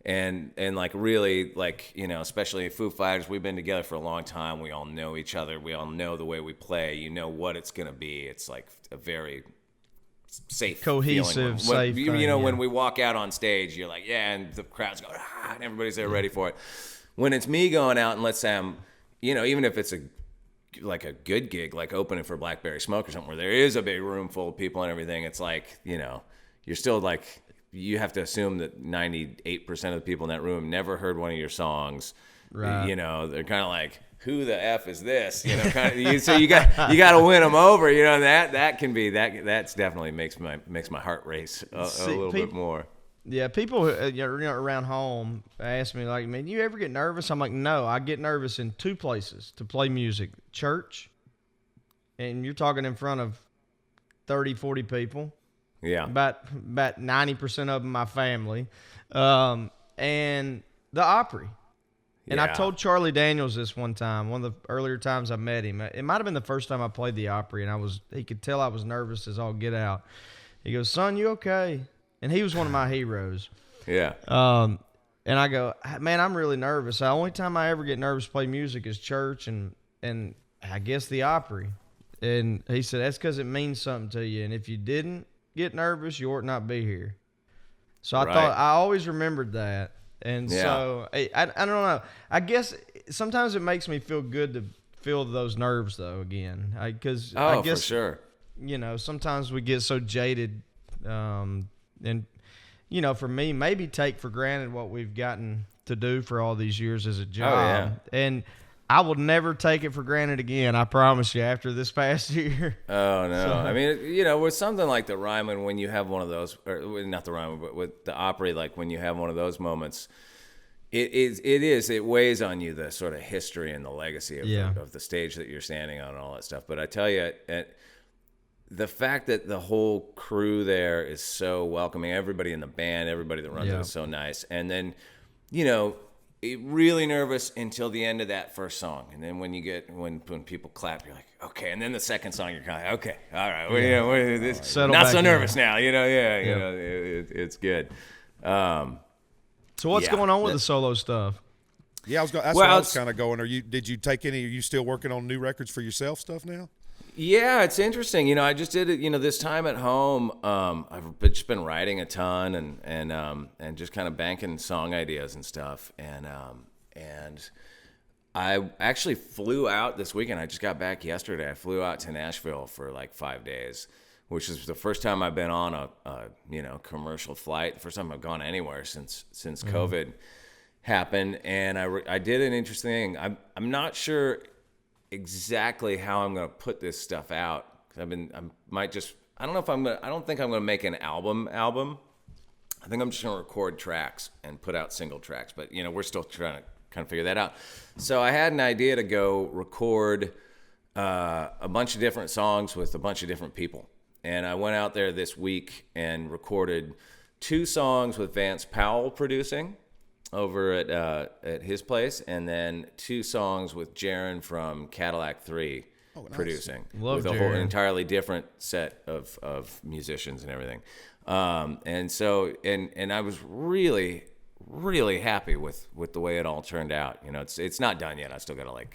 A: And like really, like, you know, especially Foo Fighters, we've been together for a long time. We all know each other. We all know the way we play. You know what it's going to be. It's like a very safe,
B: cohesive,
A: feeling.
B: Safe.
A: You know, when we walk out on stage, you're like, yeah, and the crowd's going, ah, and everybody's there ready for it. When it's me going out, and let's say I'm, you know, even if it's a good gig, like opening for Blackberry Smoke or something, where there is a big room full of people and everything, it's like, you know, you're still like, you have to assume that 98% of the people in that room never heard one of your songs. Right. You know, they're kind of like, who the F is this? You know, kind of, so you got to win them over, you know, and that can be, that's definitely makes my heart race a little bit more.
B: Yeah, people around home ask me, like, man, you ever get nervous? I'm like, no, I get nervous in two places to play music: church, and you're talking in front of 30, 40 people.
A: Yeah.
B: About 90% of them my family. And the Opry. And I told Charlie Daniels this one time, one of the earlier times I met him. It might have been the first time I played the Opry, and he could tell I was nervous as all get out. He goes, son, you okay? And he was one of my heroes.
A: Yeah.
B: And I go, man, I'm really nervous. The only time I ever get nervous to play music is church and I guess the Opry. And he said, that's because it means something to you. And if you didn't get nervous, you ought not be here. So I thought, I always remembered that. And so I don't know. I guess sometimes it makes me feel good to feel those nerves though again. I guess
A: for sure.
B: You know, sometimes we get so jaded, and you know, for me, maybe take for granted what we've gotten to do for all these years as a job.
A: Oh, yeah.
B: And I will never take it for granted again. I promise you. After this past year.
A: Oh no! So, I mean, you know, with something like the Ryman, when you have one of those, or not the Ryman, but with the Opry, like when you have one of those moments, it weighs on you, the sort of history and the legacy of the stage that you're standing on and all that stuff. But I tell you, the fact that the whole crew there is so welcoming, everybody in the band, everybody that runs it is so nice, and then, you know, really nervous until the end of that first song, and then when people clap, you're like, okay, and then the second song, you're kind of like, okay, all right, not so nervous now, you know, you know, it's good.
B: So what's going on with the solo stuff?
C: Yeah, that's where I was kind of going. Are you still working on new records for yourself stuff now?
A: Yeah, it's interesting. You know, I just did it, you know, this time at home. I've just been writing a ton and just kind of banking song ideas and stuff. And I actually flew out this weekend. I just got back yesterday. I flew out to Nashville for like 5 days, which is the first time I've been on a commercial flight. The first time I've gone anywhere since COVID happened. And I did an interesting thing. I'm not sure exactly how I'm going to put this stuff out. 'Cause I I don't think I'm gonna make an album. I think I'm just gonna record tracks and put out single tracks. But we're still trying to kind of figure that out. So I had an idea to go record a bunch of different songs with a bunch of different people. And I went out there this week and recorded 2 songs with Vance Powell producing over at his place, and then 2 songs with Jaron from Cadillac 3 producing.
B: Love
A: with a
B: Jaron.
A: whole entirely different set of musicians and everything. And so and I was really, really happy with the way it all turned out. It's not done yet. I still gotta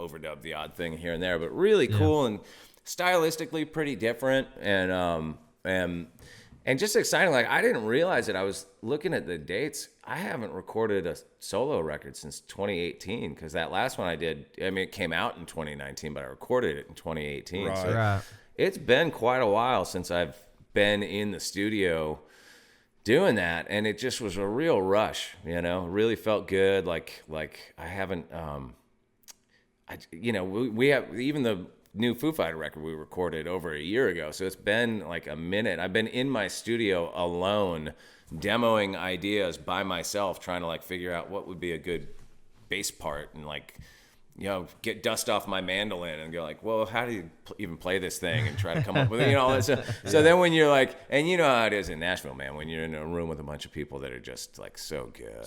A: overdub the odd thing here and there, but really cool and stylistically pretty different, and just exciting. Like, I didn't realize it. I was looking at the dates. I haven't recorded a solo record since 2018, because that last one I did, it came out in 2019, but I recorded it in 2018.
C: Right.
A: So
B: Right.
A: it's been quite a while since I've been in the studio doing that, and it just was a real rush. Really felt good. Like I haven't. We have even the new Foo Fighter record we recorded over a year ago. So it's been like a minute. I've been in my studio alone, demoing ideas by myself, trying to figure out what would be a good bass part, and get dust off my mandolin and go well, how do you even play this thing, and try to come up with all that stuff. So then when you're and you know how it is in Nashville, man, when you're in a room with a bunch of people that are just so good.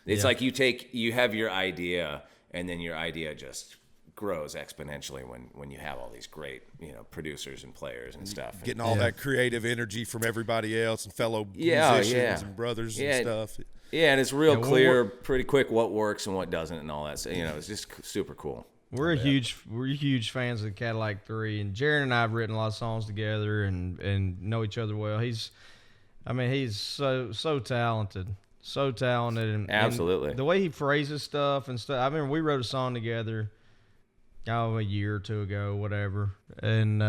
A: It's like you have your idea, and then your idea just grows exponentially when you have all these great producers and players and stuff,
C: Getting all that creative energy from everybody else and fellow musicians and brothers and stuff.
A: Yeah, and it's real clear pretty quick what works and what doesn't and all that. So, it's just super cool.
B: We're huge fans of Cadillac 3, and Jaron and I have written a lot of songs together and know each other well. He's so talented. So talented, and
A: absolutely,
B: and the way he phrases stuff and stuff. I remember we wrote a song together, a year or 2 ago, whatever. And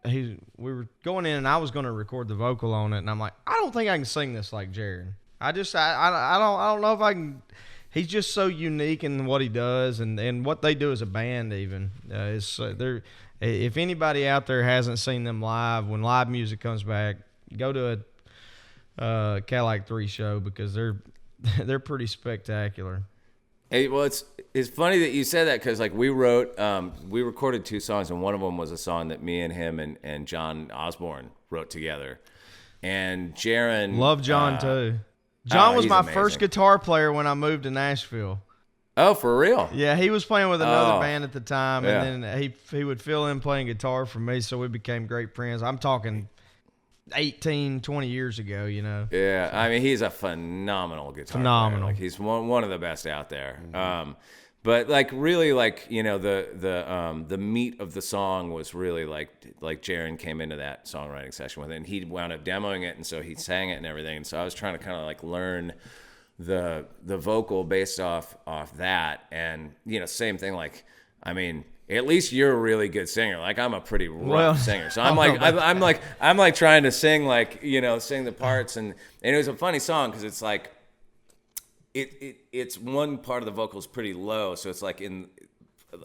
B: we were going in, and I was going to record the vocal on it, and I'm like, I don't think I can sing this like Jaron. I don't know if I can. He's just so unique in what he does, and what they do as a band. Even if anybody out there hasn't seen them live, when live music comes back, go to a Cadillac 3 show, because they're pretty spectacular.
A: Hey, well, it's funny that you said that, because we recorded 2 songs, and one of them was a song that me and him and John Osborne wrote together. And Jaron,
B: love John too. John was my
A: amazing.
B: first guitar player when I moved to Nashville.
A: Oh, for real?
B: Yeah, he was playing with another band at the time,
A: yeah.
B: and then he would fill in playing guitar for me, so we became great friends. I'm talking 18, 20 years ago,
A: Yeah, he's a phenomenal guitar player. He's one of the best out there. Mm-hmm. But really, the meat of the song was really like Jaron came into that songwriting session with it, and he wound up demoing it, and so he sang it and everything. And so I was trying to kind of learn the vocal based off that, and same thing. At least you're a really good singer. I'm a pretty rough singer. So I'm trying to sing sing the parts, and it was a funny song, because it's it's one part of the vocal is pretty low, so it's in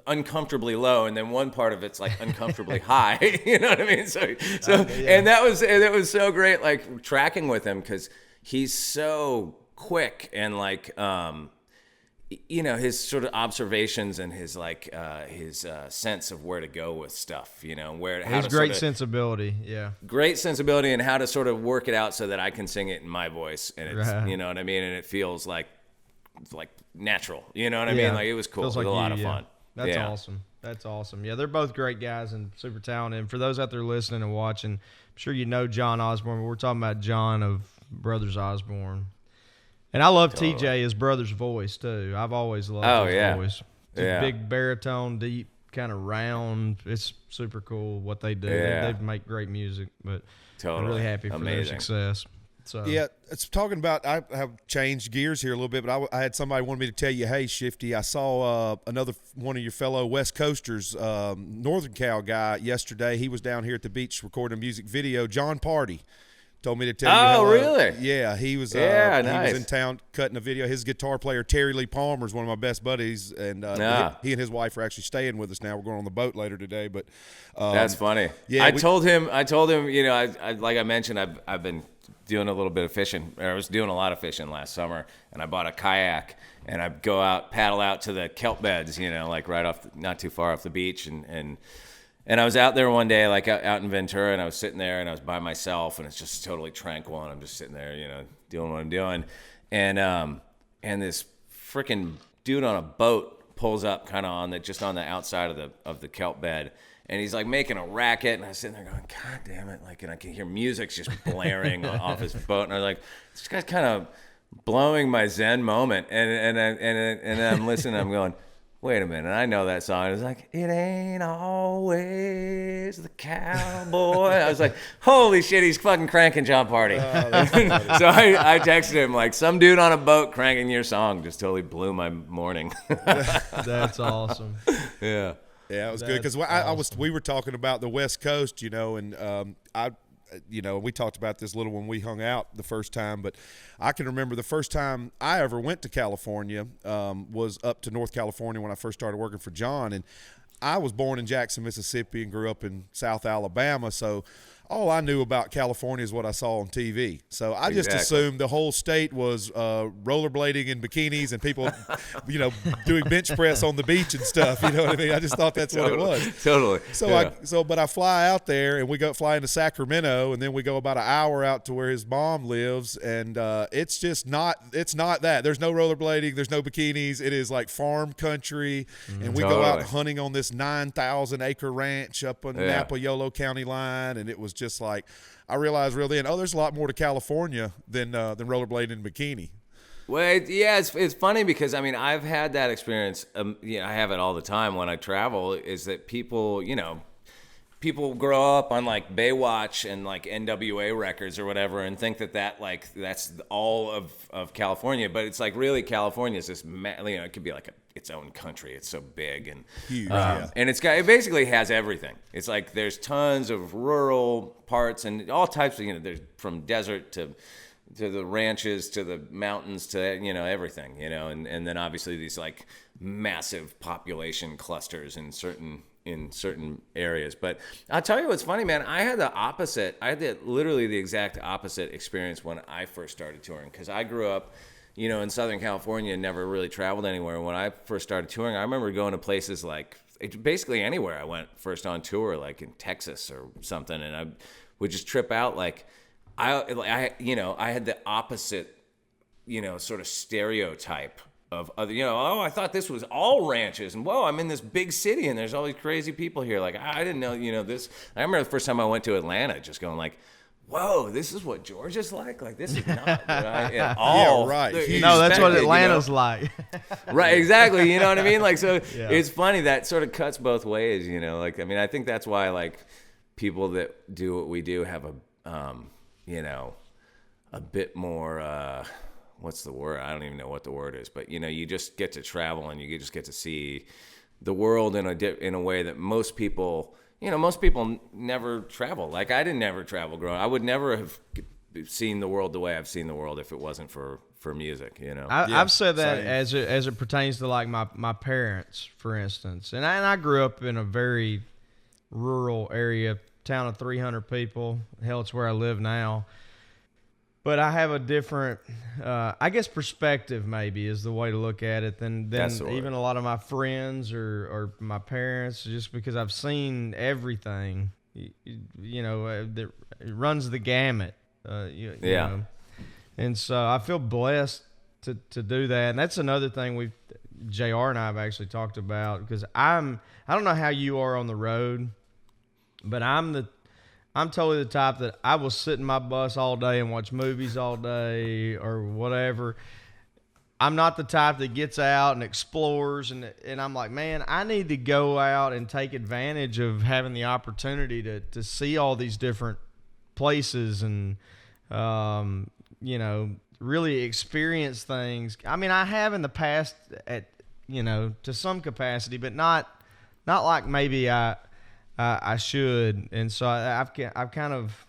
A: uncomfortably low, and then one part of it's uncomfortably high. You know what I mean? And that was so great, tracking with him, because he's so quick, and his sort of observations and his sense of where to go with stuff,
B: his great sensibility,
A: great sensibility, and how to sort of work it out so that I can sing it in my voice, and it's
B: right.
A: You know what I mean, and it feels like natural, you know what I mean? It was cool. It was a lot of fun.
B: That's awesome. That's awesome. Yeah, they're both great guys and super talented. And for those out there listening and watching, I'm sure you know John Osborne, but we're talking about John of Brothers Osborne. And I love TJ, his brother's voice, too. I've always loved his voice. It's a big baritone, deep, kind of round. It's super cool what they do.
A: Yeah.
B: They make great music, but I'm really happy for their success. So.
C: Yeah, it's talking about, I have changed gears here a little bit, but I had somebody wanted me to tell you, hey, Shifty, I saw another one of your fellow West Coasters, Northern Cal guy, yesterday. He was down here at the beach recording a music video, John Party. told me to tell you.
A: Oh, really?
C: Yeah, he was.
A: Yeah,
C: He
A: nice.
C: was in town cutting a video. His guitar player Terry Lee Palmer is one of my best buddies, and he and his wife are actually staying with us now. We're going on the boat later today, but
A: that's funny.
C: Yeah,
A: I told him, you know, I like I mentioned, I've been doing a little bit of fishing. I was doing a lot of fishing last summer, and I bought a kayak, and I go out, paddle out to the kelp beds, you know, like right off, not too far off the beach, and I was out there one day, like out in Ventura, and I was sitting there, and I was by myself, and it's just totally tranquil, and I'm just sitting there, you know, doing what I'm doing, and this freaking dude on a boat pulls up, kind of just on the outside of the kelp bed, and he's like making a racket, and I was sitting there going, God damn it, like, and I can hear music just blaring off his boat, and I was like, this guy's kind of blowing my Zen moment, and I'm listening, I'm going, wait a minute, I know that song. It was like, it ain't always the cowboy. I was like, holy shit, he's fucking cranking John Party. So I texted him, like, some dude on a boat cranking your song just totally blew my morning.
B: That's awesome.
C: Yeah, it was good because we were talking about the West Coast, you know, and we talked about this little when we hung out the first time, but I can remember the first time I ever went to California was up to North California when I first started working for John, and I was born in Jackson, Mississippi, and grew up in South Alabama, so all I knew about California is what I saw on TV. So I just assumed the whole state was rollerblading in bikinis and people, you know, doing bench press on the beach and stuff. You know what I mean? I just thought that's what it was.
A: Totally.
C: So, but I fly out there and we go fly into Sacramento, and then we go about an hour out to where his mom lives, and it's just not. It's not that. There's no rollerblading. There's no bikinis. It is like farm country, and we go out hunting on this 9,000 acre ranch up on Napa Yolo County line, and it was just like, I realized real then, there's a lot more to California than rollerblading in bikini.
A: Well, it's funny because, I mean, I've had that experience. I have it all the time when I travel, is that people grow up on like Baywatch and like NWA records or whatever and think that that's all of California, but it's like really California is this, it could be like its own country. It's so big and huge, and it basically has everything. It's like there's tons of rural parts and all types of, there's from desert to the ranches to the mountains to everything, and then obviously these like massive population clusters in certain areas. But I'll tell you what's funny, man. I had literally the exact opposite experience when I first started touring, because I grew up in Southern California and never really traveled anywhere. When I first started touring, I remember going to places like basically anywhere I went first on tour, like in Texas or something, and I would just trip out. Like I had the opposite, sort of stereotype of other, I thought this was all ranches, and whoa, I'm in this big city and there's all these crazy people here. Like I didn't know, this. I remember the first time I went to Atlanta, just going like, whoa, this is what Georgia's like. Like this is not what at all.
C: Yeah, right.
B: No, that's what Atlanta's like.
A: Right, exactly. You know what I mean? Like, so it's funny that sort of cuts both ways. Like, I mean, I think that's why like people that do what we do have a bit more. What's the word? I don't even know what the word is, but you just get to travel and you just get to see the world in a way that most people never travel. Like I didn't never travel growing up. I would never have seen the world the way I've seen the world if it wasn't for music.
B: I've said that as it pertains to like my parents, for instance, and I grew up in a very rural area, town of 300 people. Hell, it's where I live now. But I have a different, I guess, perspective maybe is the way to look at it than even a lot of my friends or my parents, just because I've seen everything, that runs the gamut. You know. And so I feel blessed to do that. And that's another thing JR and I have actually talked about, because I don't know how you are on the road, but I'm totally the type that I will sit in my bus all day and watch movies all day or whatever. I'm not the type that gets out and explores, and I'm like, man, I need to go out and take advantage of having the opportunity to see all these different places and, really experience things. I mean, I have in the past to some capacity, but not like maybe I should, and so I've kind of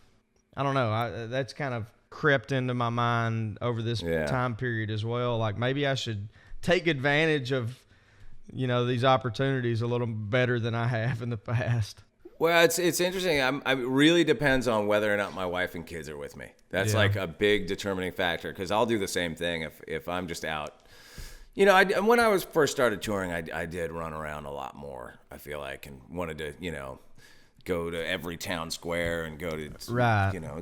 B: I don't know. That's kind of crept into my mind over this time period as well. Like maybe I should take advantage of, these opportunities a little better than I have in the past.
A: Well, it's interesting. It really depends on whether or not my wife and kids are with me. That's like a big determining factor, because I'll do the same thing if I'm just out. When I first started touring, I did run around a lot more, I feel like, and wanted to, go to every town square and go to,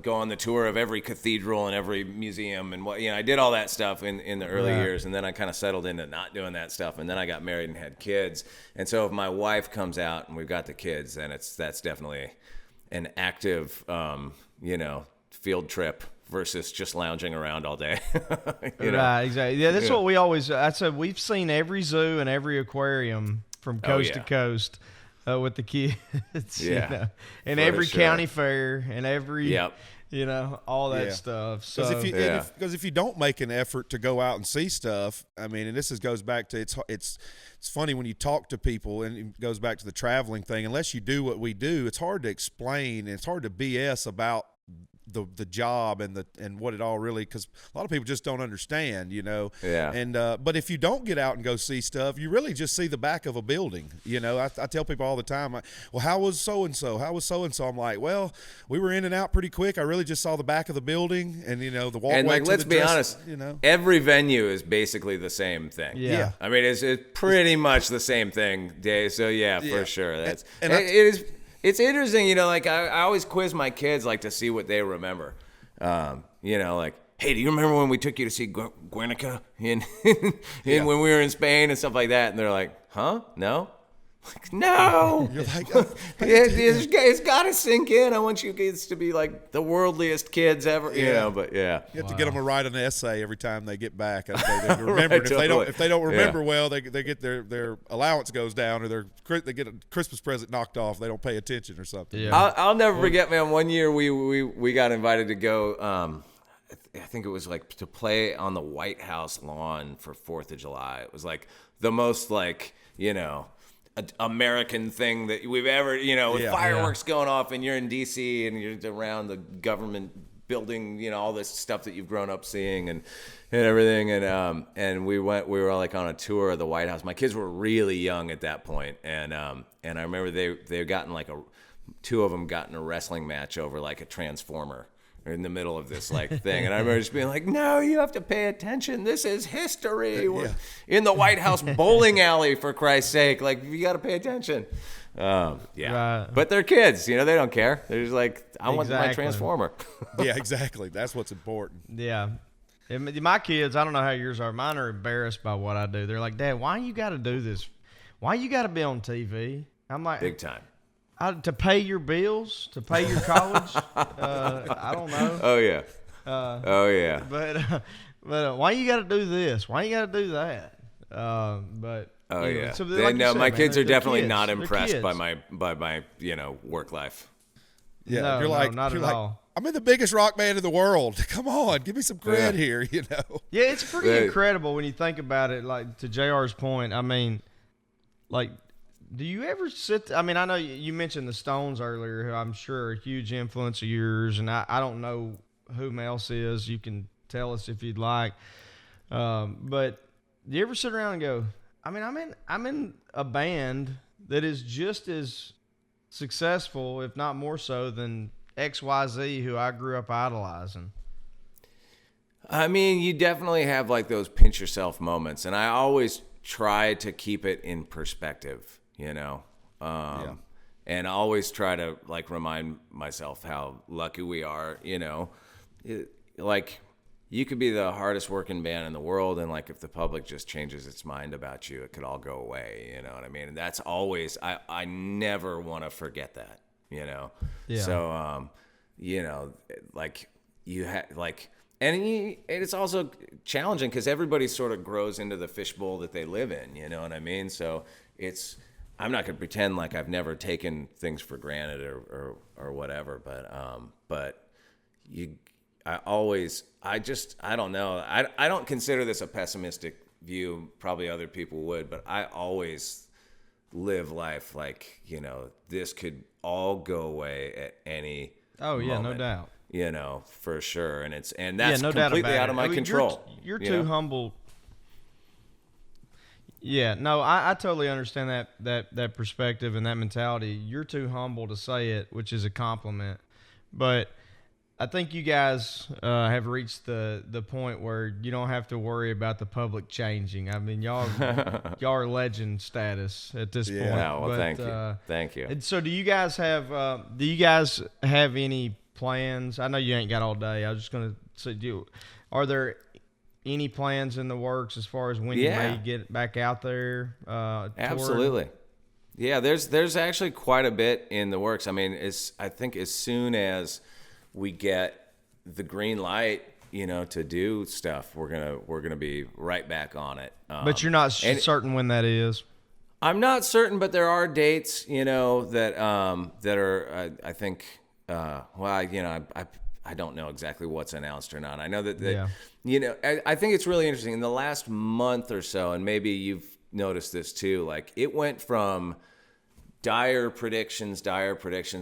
A: go on the tour of every cathedral and every museum and I did all that stuff in the early years, and then I kind of settled into not doing that stuff, and then I got married and had kids, and so if my wife comes out and we've got the kids, then that's definitely an active, field trip versus just lounging around all day.
B: Right, exactly. Yeah, that's what I said we've seen every zoo and every aquarium from coast to coast. With the kids, and every county fair and every, all that stuff. So
C: because if you don't make an effort to go out and see stuff, I mean, and this goes back to it's funny when you talk to people, and it goes back to the traveling thing. Unless you do what we do, it's hard to explain, and it's hard to BS about the job and what it all really, because a lot of people just don't understand, and but if you don't get out and go see stuff, you really just see the back of a building. I tell people all the time, well, how was so and so I'm like, well, we were in and out pretty quick. I really just saw the back of the building and the walkway, and
A: let's be honest, every venue is basically the same thing. I mean, it's pretty much the same thing, Dave. So for sure, that's and it is. It's interesting, I always quiz my kids, to see what they remember. Hey, do you remember when we took you to see Guernica when we were in Spain and stuff like that? And they're like, huh? No? No. You're like, it's got to sink in. I want you kids to be like the worldliest kids ever, but
C: You have to get them to write an essay every time they get back. They remember. Right, if they don't remember well, they get their allowance goes down, or they get a Christmas present knocked off. They don't pay attention or something.
A: Yeah. I'll never forget, man. One year we got invited to go. I think it was to play on the White House lawn for 4th of July. It was the most American thing that we've ever, with fireworks going off, and you're in DC and you're around the government building, all this stuff that you've grown up seeing and everything. And we were on a tour of the White House. My kids were really young at that point. And I remember they gotten two of them got in a wrestling match over a transformer in the middle of this thing, and I remember just being like, no, you have to pay attention, this is history. We're in the White House bowling alley, for Christ's sake, you got to pay attention. But they're kids, they don't care. They're just I want my transformer.
C: Yeah, exactly, that's what's important.
B: My kids, I don't know how yours are, mine are embarrassed by what I do. They're like, Dad, why you got to do this? Why you got to be on TV? I'm like,
A: big time.
B: To pay your bills, to pay your college. I don't know.
A: Oh yeah.
B: But why you got to do this? Why you got to do that?
A: So my kids are definitely not impressed by my work life.
C: Yeah,
B: no, not at all.
C: I'm in the biggest rock band in the world. Come on, give me some credit here.
B: Yeah, it's pretty incredible when you think about it. To JR's point, I mean, do you ever sit? I mean, I know you mentioned the Stones earlier, who I'm sure are a huge influence of yours, and I don't know whom else is. You can tell us if you'd like. But do you ever sit around and go, I mean, I'm in a band that is just as successful, if not more so, than XYZ, who I grew up idolizing.
A: I mean, you definitely have those pinch yourself moments, and I always try to keep it in perspective. And I always try to remind myself how lucky we are. You could be the hardest working band in the world, and if the public just changes its mind about you, it could all go away. You know what I mean? And that's always I never want to forget that. So you have and it's also challenging because everybody sort of grows into the fishbowl that they live in. You know what I mean? So I'm not going to pretend like I've never taken things for granted or whatever, but I don't know. I don't consider this a pessimistic view. Probably other people would, but I always live life this could all go away at any moment.
B: No doubt.
A: for sure. And that's
B: no doubt
A: completely
B: about
A: out of my control.
B: You're too humble. Yeah, no, I totally understand that perspective and that mentality. You're too humble to say it, which is a compliment. But I think you guys have reached the point where you don't have to worry about the public changing. I mean, y'all are legend status at this point.
A: Yeah, well, thank you.
B: And so, do you guys have any plans? I know you ain't got all day. I was just gonna say, are there any plans in the works as far as when you may get back out there?
A: Absolutely. Yeah, there's actually quite a bit in the works. I mean, I think as soon as we get the green light, to do stuff, we're gonna be right back on it.
B: But you're not certain when that is.
A: I'm not certain, but there are dates, that are. I think. I don't know exactly what's announced or not. I know that I think it's really interesting. In the last month or so, and maybe you've noticed this too, like it went from dire predictions,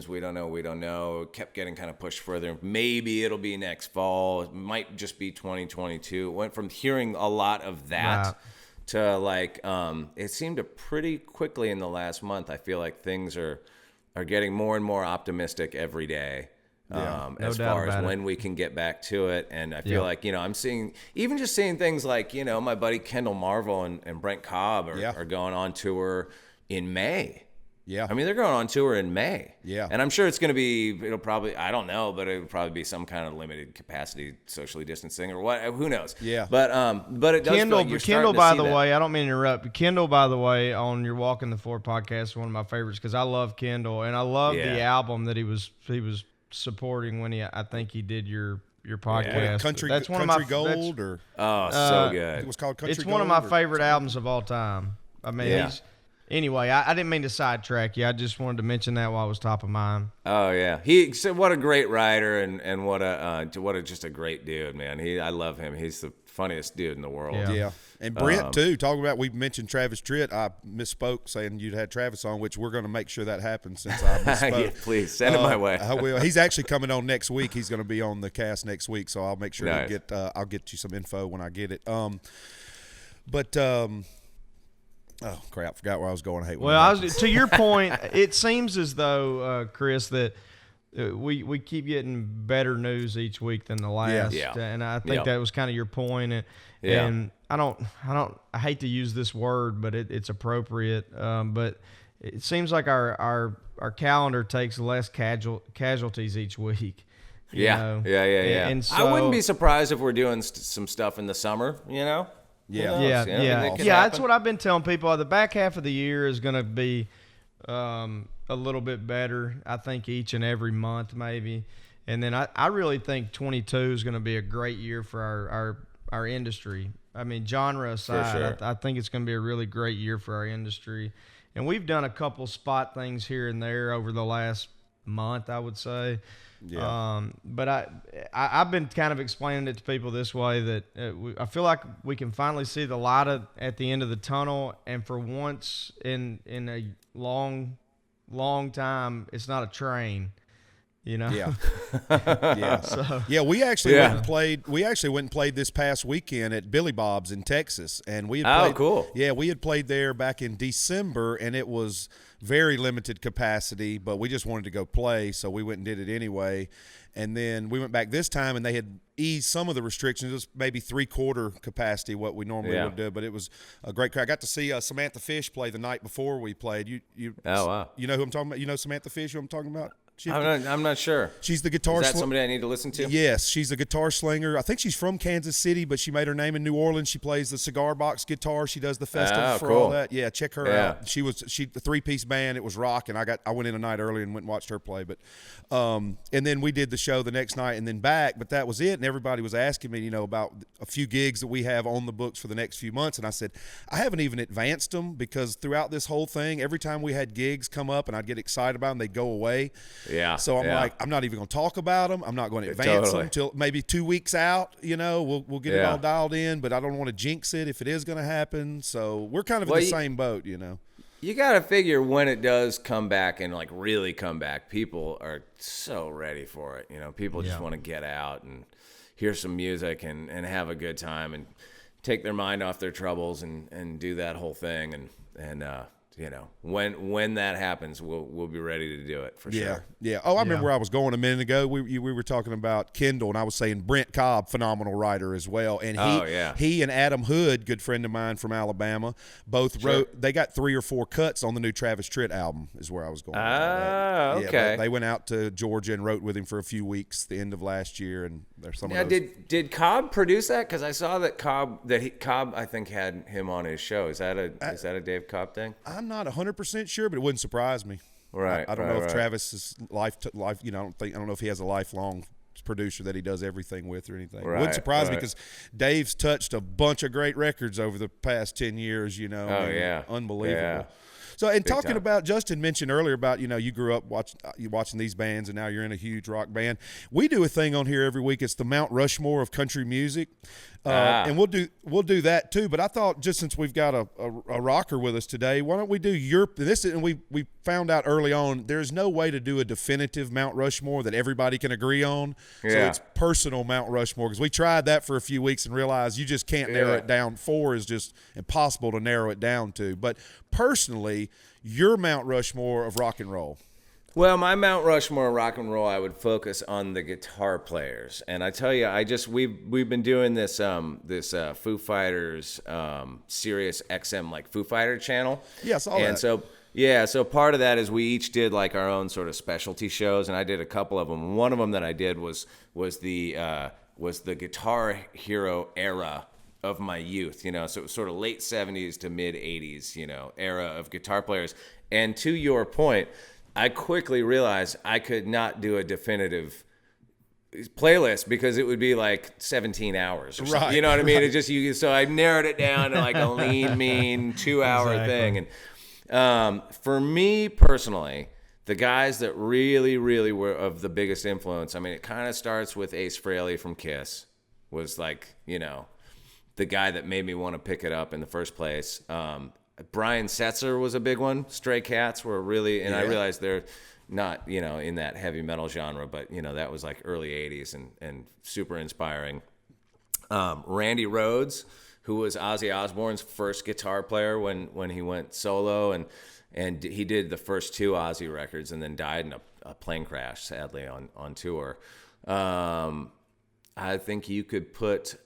A: we don't know, it kept getting kind of pushed further. Maybe it'll be next fall. It might just be 2022. It went from hearing a lot of that to like, it seemed to pretty quickly in the last month. I feel like things are getting more and more optimistic every day. As far as when we can get back to it. And I feel like, I'm seeing things like, my buddy Kendall Marvel and Brent Cobb are going on tour in May. Yeah. I mean, they're going on tour in May. Yeah. And I'm sure it'll probably, I don't know, but it'll probably be some kind of limited capacity, socially distancing or what, who knows. Yeah. But it does feel like you're
B: Kendall, by the way, I don't mean to interrupt, but Kendall, by the way, on your Walking the Floor podcast, is one of my favorites because I love Kendall and I love the album that he was supporting when I think he did your podcast.
C: Country Gold or
A: so good.
C: It was called Country Gold.
B: It's one of my favorite albums of all time. I mean, anyway, I didn't mean to sidetrack you. I just wanted to mention that while it was top of mind.
A: Oh yeah, he said what a great writer and what a just a great dude, man. I love him. He's the funniest dude in the world.
C: Yeah. And Brent too. Talking about, we mentioned Travis Tritt. I misspoke saying you'd had Travis on, which we're going to make sure that happens since I misspoke.
A: Please send him my way.
C: I will. He's actually coming on next week. He's going to be on the cast next week, so I'll make sure to I'll get you some info when I get it. Oh crap! Forgot where I was going. I hate.
B: Well, to your point, it seems as though Chris that we keep getting better news each week than the last, and I think that was kind of your point. And I hate to use this word, but it's appropriate. But it seems like our calendar takes less casualties each week.
A: Yeah. And so, I wouldn't be surprised if we're doing some stuff in the summer.
B: Yeah. That's what I've been telling people. The back half of the year is going to be a little bit better, I think, each and every month maybe. And then I really think 22 is going to be a great year for our industry. I mean, genre aside, sure. I think it's going to be a really great year for our industry. And we've done a couple spot things here and there over the last month, I would say. Yeah. But I've been kind of explaining it to people this way, that I feel like we can finally see the light at the end of the tunnel, and for once in a long time, it's not a train.
C: Yeah. So, we actually went and played. We actually went and played this past weekend at Billy Bob's in Texas, and we had played,
A: cool.
C: Yeah, we had played there back in December, and it was very limited capacity, but we just wanted to go play, so we went and did it anyway. And then we went back this time, and they had eased some of the restrictions. It was maybe 3/4 capacity, what we normally would do, but it was a great crowd. I got to see Samantha Fish play the night before we played. You know who I'm talking about? You know Samantha Fish, who I'm talking about?
A: I'm not sure.
C: She's the guitar.
A: Is that somebody I need to listen to?
C: Yes, she's a guitar slinger. I think she's from Kansas City, but she made her name in New Orleans. She plays the cigar box guitar. She does the festival for all that. Yeah, check her out. She the 3-piece band. It was rock, and I went in a night early and went and watched her play. But and then we did the show the next night and then back. But that was it. And everybody was asking me, about a few gigs that we have on the books for the next few months. And I said, I haven't even advanced them, because throughout this whole thing, every time we had gigs come up and I'd get excited about them, they'd go away. Yeah. So I'm like, I'm not even going to talk about them. I'm not going to advance them until maybe 2 weeks out. We'll get it all dialed in, but I don't want to jinx it if it is going to happen. So we're kind of in the same boat,
A: You got to figure when it does come back and like really come back, people are so ready for it. You know, people just want to get out and hear some music and have a good time and take their mind off their troubles and do that whole thing. And you know, when that happens, we'll be ready to do it for sure.
C: Yeah. Oh, I remember where I was going a minute ago. We were talking about Kendall, and I was saying Brent Cobb, phenomenal writer as well. And he and Adam Hood, good friend of mine from Alabama, both wrote. They got 3 or 4 cuts on the new Travis Tritt album. Is where I was going.
A: Okay.
C: Yeah, they went out to Georgia and wrote with him for a few weeks the end of last year, and there's some. Of those.
A: Did Cobb produce that? Because I saw that Cobb I think had him on his show. Is that a Dave Cobb thing?
C: I'm not 100% sure, but it wouldn't surprise me.
A: Right.
C: I don't know if Travis's life. You know, I don't know if he has a lifelong producer that he does everything with or anything. It wouldn't surprise me because Dave's touched a bunch of great records over the past 10 years. You know. Unbelievable. Yeah. So, and talking about, Justin mentioned earlier about, you know, you grew up watching these bands and now you're in a huge rock band. We do a thing on here every week. It's the Mount Rushmore of country music. And we'll do that too. But I thought, just since we've got a rocker with us today, why don't we do this? And we found out early on there's no way to do a definitive Mount Rushmore that everybody can agree on. Yeah. So it's personal Mount Rushmore, because we tried that for a few weeks and realized you just can't narrow it down. 4 is just impossible to narrow it down to. But personally, your Mount Rushmore of rock and roll.
A: Well, my Mount Rushmore rock and roll, I would focus on the guitar players, and I tell you, we've been doing this Foo Fighters Sirius XM like Foo Fighter channel.
C: Yeah, I saw that.
A: So part of that is we each did like our own sort of specialty shows, and I did a couple of them. One of them that I did was the Guitar Hero era of my youth, you know, so it was sort of late 70s to mid 80s, you know, era of guitar players. And to your point, I quickly realized I could not do a definitive playlist because it would be like 17 hours or something. Right, you know what I mean? So I narrowed it down to like a lean, mean 2-hour thing. And for me personally, the guys that really, really were of the biggest influence, I mean, it kind of starts with Ace Frehley from Kiss, was like, you know, the guy that made me want to pick it up in the first place. Brian Setzer was a big one. Stray Cats were really, and I realized they're not, you know, in that heavy metal genre, but, you know, that was like early 80s and super inspiring. Randy Rhoads, who was Ozzy Osbourne's first guitar player when he went solo, and he did the first 2 Ozzy records and then died in a plane crash, sadly, on tour. I think you could put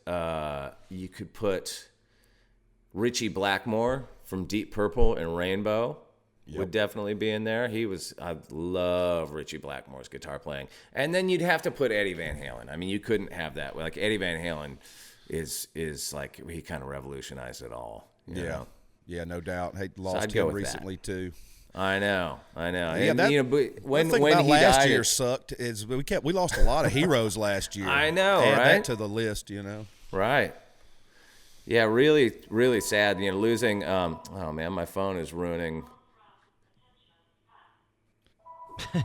A: Richie Blackmore from Deep Purple and Rainbow would definitely be in there. I love Richie Blackmore's guitar playing. And then you'd have to put Eddie Van Halen. I mean, you couldn't have that. Like Eddie Van Halen is like, he kind of revolutionized it all. You know?
C: Yeah, no doubt. Hey, lost him recently too.
A: I know.
C: Yeah,
A: and, you know, but when he
C: last
A: died,
C: year sucked is we lost a lot of heroes last year.
A: I know,
C: Add
A: right?
C: that to the list, you know.
A: Right. Yeah, really, really sad. You know, losing. Oh man, my phone is ruining.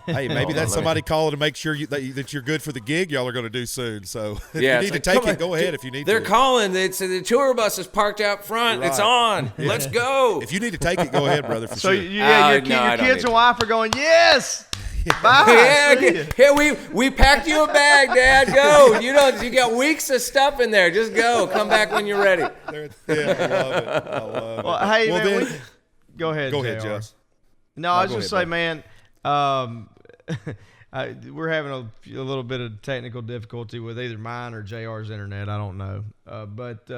C: Hey, maybe that's somebody calling to make sure that you're good for the gig y'all are going to do soon. So if you need to take it, go ahead if you need to.
A: They're calling. The tour bus is parked out front. Right. It's on. Yeah. Let's go.
C: If you need to take it, go ahead, brother, for sure.
B: Your kids and wife are going, yes. Bye.
A: Yeah, we packed you a bag, Dad. Go. You got weeks of stuff in there. Just go. Come back when you're ready.
C: Yeah, I love it.
B: Well, hey, man, go ahead.
C: Go ahead, Jess.
B: No, I was just say, man. We're having a little bit of technical difficulty with either mine or JR's internet. I don't know. But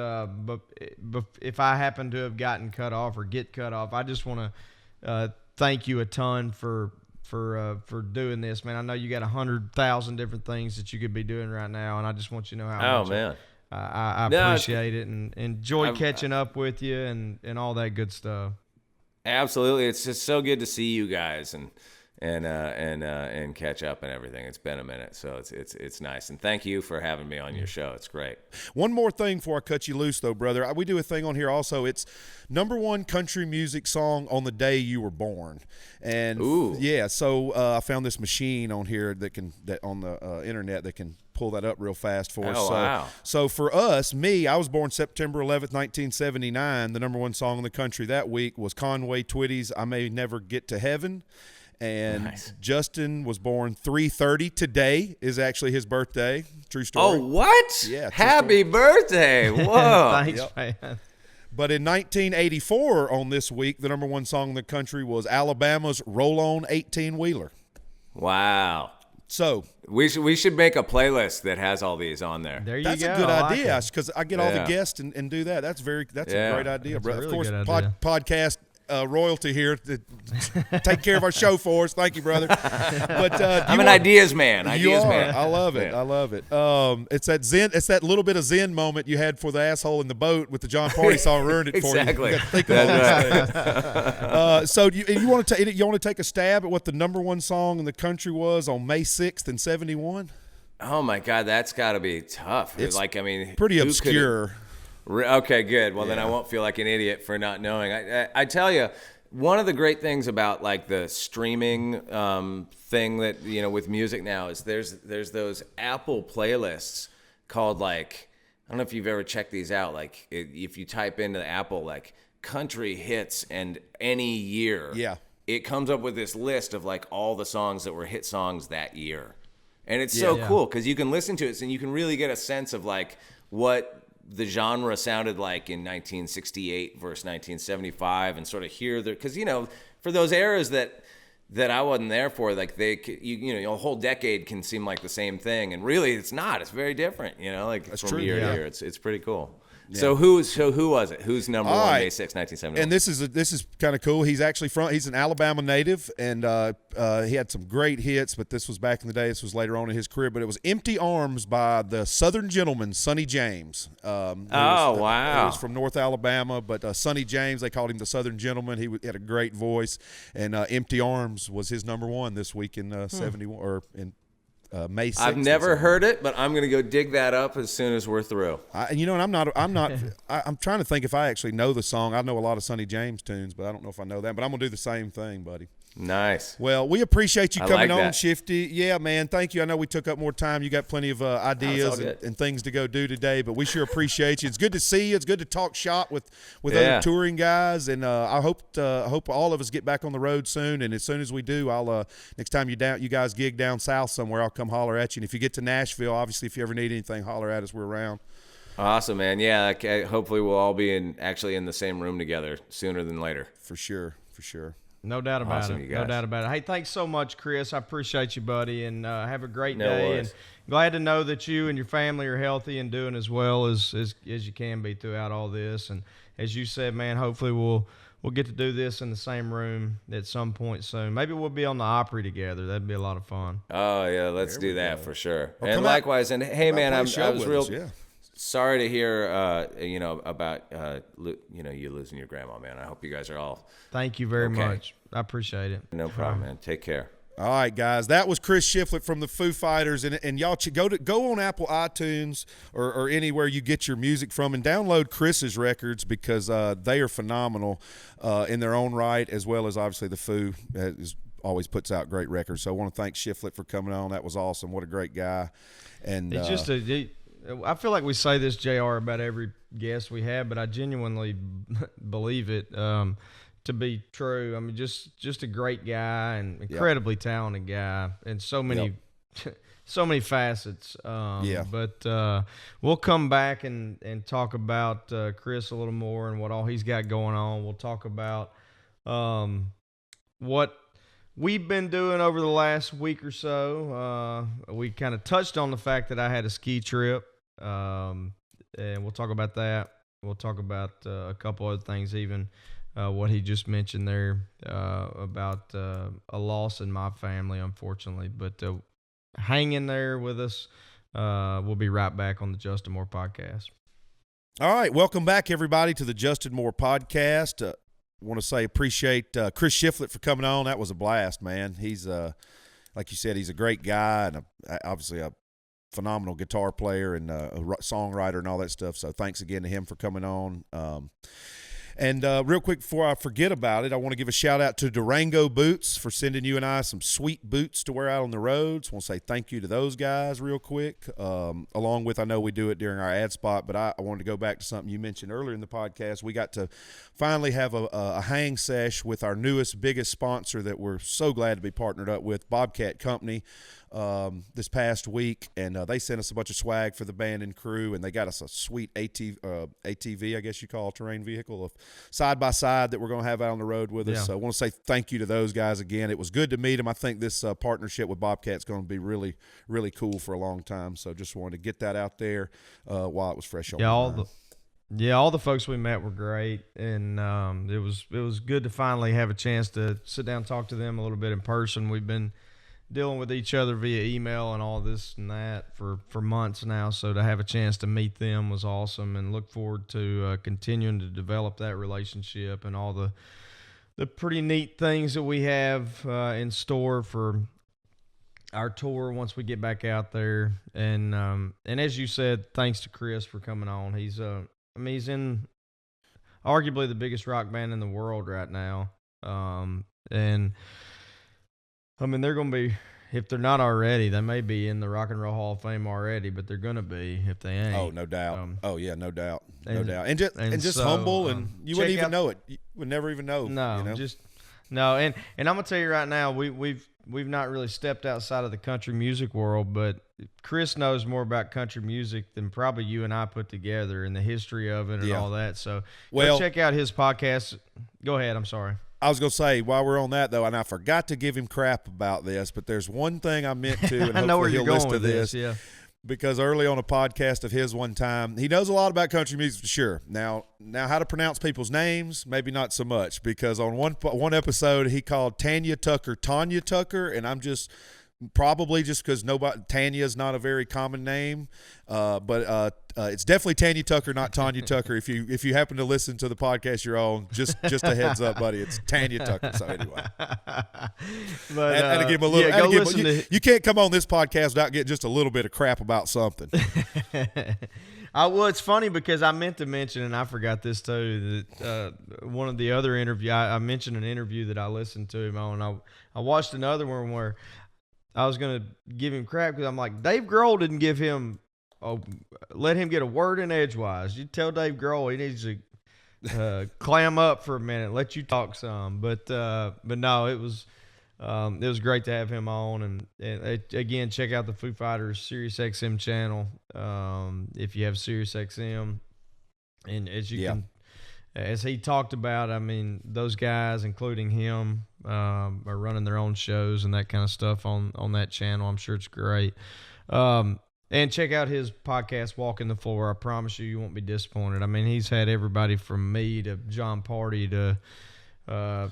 B: if I happen to have gotten cut off or get cut off, I just want to thank you a ton for doing this, man. I know you got 100,000 different things that you could be doing right now, and I just want you to know how much I appreciate it and enjoy catching up with you and all that good stuff.
A: Absolutely. It's just so good to see you guys and catch up and everything. It's been a minute, so it's nice. And thank you for having me on your show. It's great.
C: One more thing before I cut you loose, though, brother. We do a thing on here also. It's #1 country music song on the day you were born. And yeah, so I found this machine on here that on the internet that can pull that up real fast for us.
A: Oh, wow.
C: So for us, I was born September 11th, 1979. The #1 song in the country that week was Conway Twitty's I May Never Get to Heaven. And
A: nice.
C: Justin was born 3/30. Today is actually his birthday. True story.
A: Oh, what?
C: Yeah.
A: Happy birthday. Whoa.
B: Thanks, man.
C: But in 1984, on this week, the #1 song in the country was Alabama's Roll On 18-Wheeler.
A: Wow.
C: So
A: we should make a playlist that has all these on there.
B: There you
C: that's
B: go.
C: a good
B: I like
C: idea
B: it.
C: because I get all the guests and do that. That's a great idea, bro.
B: That's a
C: Of course,
B: really good idea.
C: podcast royalty here to take care of our show for us. Thank you, brother. But
A: I'm an ideas man. Ideas man.
C: I love it.
A: Yeah.
C: I love it. It's that zen. It's that little bit of zen moment you had for the asshole in the boat with the John Party song ruined it for you.
A: Exactly.
C: You got to think of all these things. So you want to take a stab at what the #1 song in the country was on May 6th in '71?
A: Oh my God, that's got to be tough.
C: It's
A: who
C: pretty
A: could-
C: obscure.
A: Okay, good. Well, then
C: Yeah.
A: I won't feel like an idiot for not knowing. I tell you, one of the great things about like the streaming thing that with music now is there's those Apple playlists called like, I don't know if you've ever checked these out. Like if you type into Apple like country hits and any year,
C: Yeah.
A: it comes up with this list of like all the songs that were hit songs that year, and it's
B: Yeah.
A: cool because you can listen to it and you can really get a sense of like what the genre sounded like in 1968 versus 1975 and sort of hear because for those eras that I wasn't there for, like a whole decade can seem like the same thing, and really it's not. It's very different, like
C: That's
A: from
C: true,
A: year
C: yeah.
A: to year. It's pretty cool. So who was it? Who's number one?
C: right.
A: May 6, 1971.
C: And this is kind of cool. He's an Alabama native, and he had some great hits. But this was back in the day. This was later on in his career. But it was "Empty Arms" by the Southern Gentleman, Sonny James.
A: Wow!
C: He was from North Alabama, but Sonny James, they called him the Southern Gentleman. He had a great voice, and "Empty Arms" was his #1 this week in '71 or in. May 6th.
A: I've never heard it, but I'm gonna go dig that up as soon as we're through.
C: And I'm trying to think if I actually know the song. I know a lot of Sonny James tunes, but I don't know if I know that. But I'm gonna do the same thing, buddy.
A: Nice.
C: Well, we appreciate you
A: I
C: coming
A: like
C: on,
A: that.
C: Shifty. Yeah, man, thank you. I know we took up more time. You got plenty of ideas
A: good.
C: and things to go do today, but we sure appreciate you. It's good to see you. It's good to talk shop with other touring guys, and I hope all of us get back on the road soon. And as soon as we do, I'll next time you guys gig down south somewhere, I'll come holler at you. And if you get to Nashville, obviously, if you ever need anything, holler at us. We're around.
A: Awesome, man. Yeah, okay. Hopefully we'll all be actually in the same room together sooner than later.
C: For sure.
B: No doubt about
A: Awesome,
B: it.
A: you
B: No
A: guys.
B: doubt about it. Hey, thanks so much, Chris. I appreciate you, buddy, and have a great
A: No
B: day.
A: worries.
B: And glad to know that you and your family are healthy and doing as well as you can be throughout all this. And as you said, man, hopefully we'll get to do this in the same room at some point soon. Maybe we'll be on the Opry together. That'd be a lot of fun.
A: Oh yeah, let's do that for sure.
C: Well,
A: And
C: come out-
A: likewise, and hey man, I
C: Show
A: was
C: with
A: real
C: us, yeah.
A: sorry to hear about you losing your grandma, man. I hope you guys are all
B: Thank you very
A: Okay.
B: much. I appreciate it.
A: no problem, man. Take care.
C: All right, guys, that was Chris Shifflett from the Foo Fighters, and y'all go on Apple iTunes or anywhere you get your music from and download Chris's records because they are phenomenal in their own right, as well as obviously the Foo always puts out great records. So I want to thank Shifflett for coming on. That was awesome. What a great guy. And
B: He's just I feel like we say this, JR, about every guest we have, but I genuinely believe it to be true. I mean, just a great guy and incredibly talented guy, and so many so many facets. But we'll come back and talk about Chris a little more and what all he's got going on. We'll talk about what we've been doing over the last week or so. We kind of touched on the fact that I had a ski trip, and we'll talk about that. We'll talk about a couple other things, even what he just mentioned there about a loss in my family, unfortunately. But hang in there with us. We'll be right back on the Justin Moore Podcast.
C: all right, welcome back, everybody, to the Justin Moore Podcast. want to say appreciate Chris Shifflett for coming on. That was a blast, man. He's like you said, he's a great guy and obviously a phenomenal guitar player and a songwriter and all that stuff. So thanks again to him for coming on. And real quick before I forget about it, I want to give a shout out to Durango Boots for sending you and I some sweet boots to wear out on the roads. I want to say thank you to those guys real quick. Along with, I know we do it during our ad spot, but I wanted to go back to something you mentioned earlier in the podcast. We got to finally have a hang sesh with our newest, biggest sponsor that we're so glad to be partnered up with, Bobcat Company. This past week, and they sent us a bunch of swag for the band and crew, and they got us a sweet ATV, I guess you call a terrain vehicle, of side-by-side that we're going to have out on the road with us.
B: Yeah.
C: So I want to say thank you to those guys again. It was good to meet them. I think this partnership with Bobcat's going to be really, really cool for a long time. So just wanted to get that out there while it was fresh on my mind.
B: All the folks we met were great, and it was good to finally have a chance to sit down and talk to them a little bit in person. We've been dealing with each other via email and all this and that for months now, so to have a chance to meet them was awesome, and look forward to continuing to develop that relationship and all the pretty neat things that we have in store for our tour once we get back out there. And as you said, thanks to Chris for coming on. He's in arguably the biggest rock band in the world right now, and I mean, they're going to be, if they're not already, they may be in the Rock and Roll Hall of Fame already, but they're going to be if they ain't.
C: Oh, no doubt. No doubt. No doubt.
B: And
C: just
B: so,
C: humble, and you wouldn't even know it. You would never even know.
B: No,
C: you know?
B: And I'm going to tell you right now, we've not really stepped outside of the country music world, but Chris knows more about country music than probably you and I put together, and the history of it and all that. So go check out his podcast. Go ahead. I'm sorry.
C: I was going to say, while we're on that, though, and I forgot to give him crap about this, but there's one thing I meant to, and
B: I know where
C: hopefully
B: you're
C: he'll
B: going
C: listen to
B: with
C: this.
B: Yeah.
C: Because early on a podcast of his one time, he knows a lot about country music for sure. Now how to pronounce people's names, maybe not so much, because on one episode he called Tanya Tucker, and I'm just probably just because Tanya is not a very common name, but it's definitely Tanya Tucker, not Tanya Tucker. If you happen to listen to the podcast you're on, just a heads up, buddy, it's Tanya Tucker. So anyway,
B: but
C: and give him a little. You can't come on this podcast without getting just a little bit of crap about something.
B: Well, it's funny because I meant to mention, and I forgot this too, that one of the other interview, I mentioned an interview that I listened to him on. I watched another one where I was going to give him crap because I'm like, Dave Grohl didn't let him get a word in edgewise. You tell Dave Grohl he needs to clam up for a minute, let you talk some. But no, it was great to have him on. And again, check out the Foo Fighters SiriusXM channel if you have SiriusXM. And as he talked about, I mean, those guys, including him, are running their own shows and that kind of stuff on that channel. I'm sure it's great. And check out his podcast, Walking the Floor. I promise you won't be disappointed. I mean, he's had everybody from me to John Party to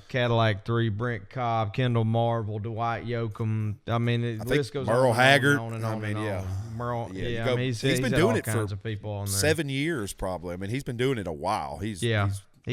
B: Cadillac 3, Brent Cobb, Kendall Marvel, Dwight Yoakam. I mean, the list goes
C: Merle
B: on
C: Haggard.
B: And on and on. Merle,
C: I mean, he's been doing it for
B: people on there.
C: 7 years probably. I mean, he's been doing it a while.
B: He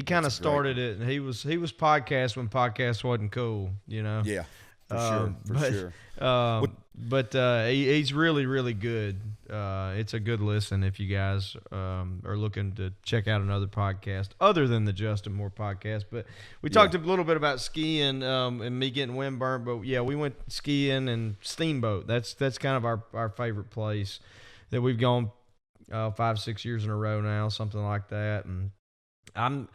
B: kind of started it, and he was podcast when podcast wasn't cool, you know.
C: Yeah, for sure.
B: But he's really, really good. It's a good listen if you guys are looking to check out another podcast other than the Justin Moore podcast. But we talked a little bit about skiing and me getting windburnt. But yeah, we went skiing and Steamboat. That's kind of our favorite place that we've gone 5-6 years in a row now, something like that. And I'm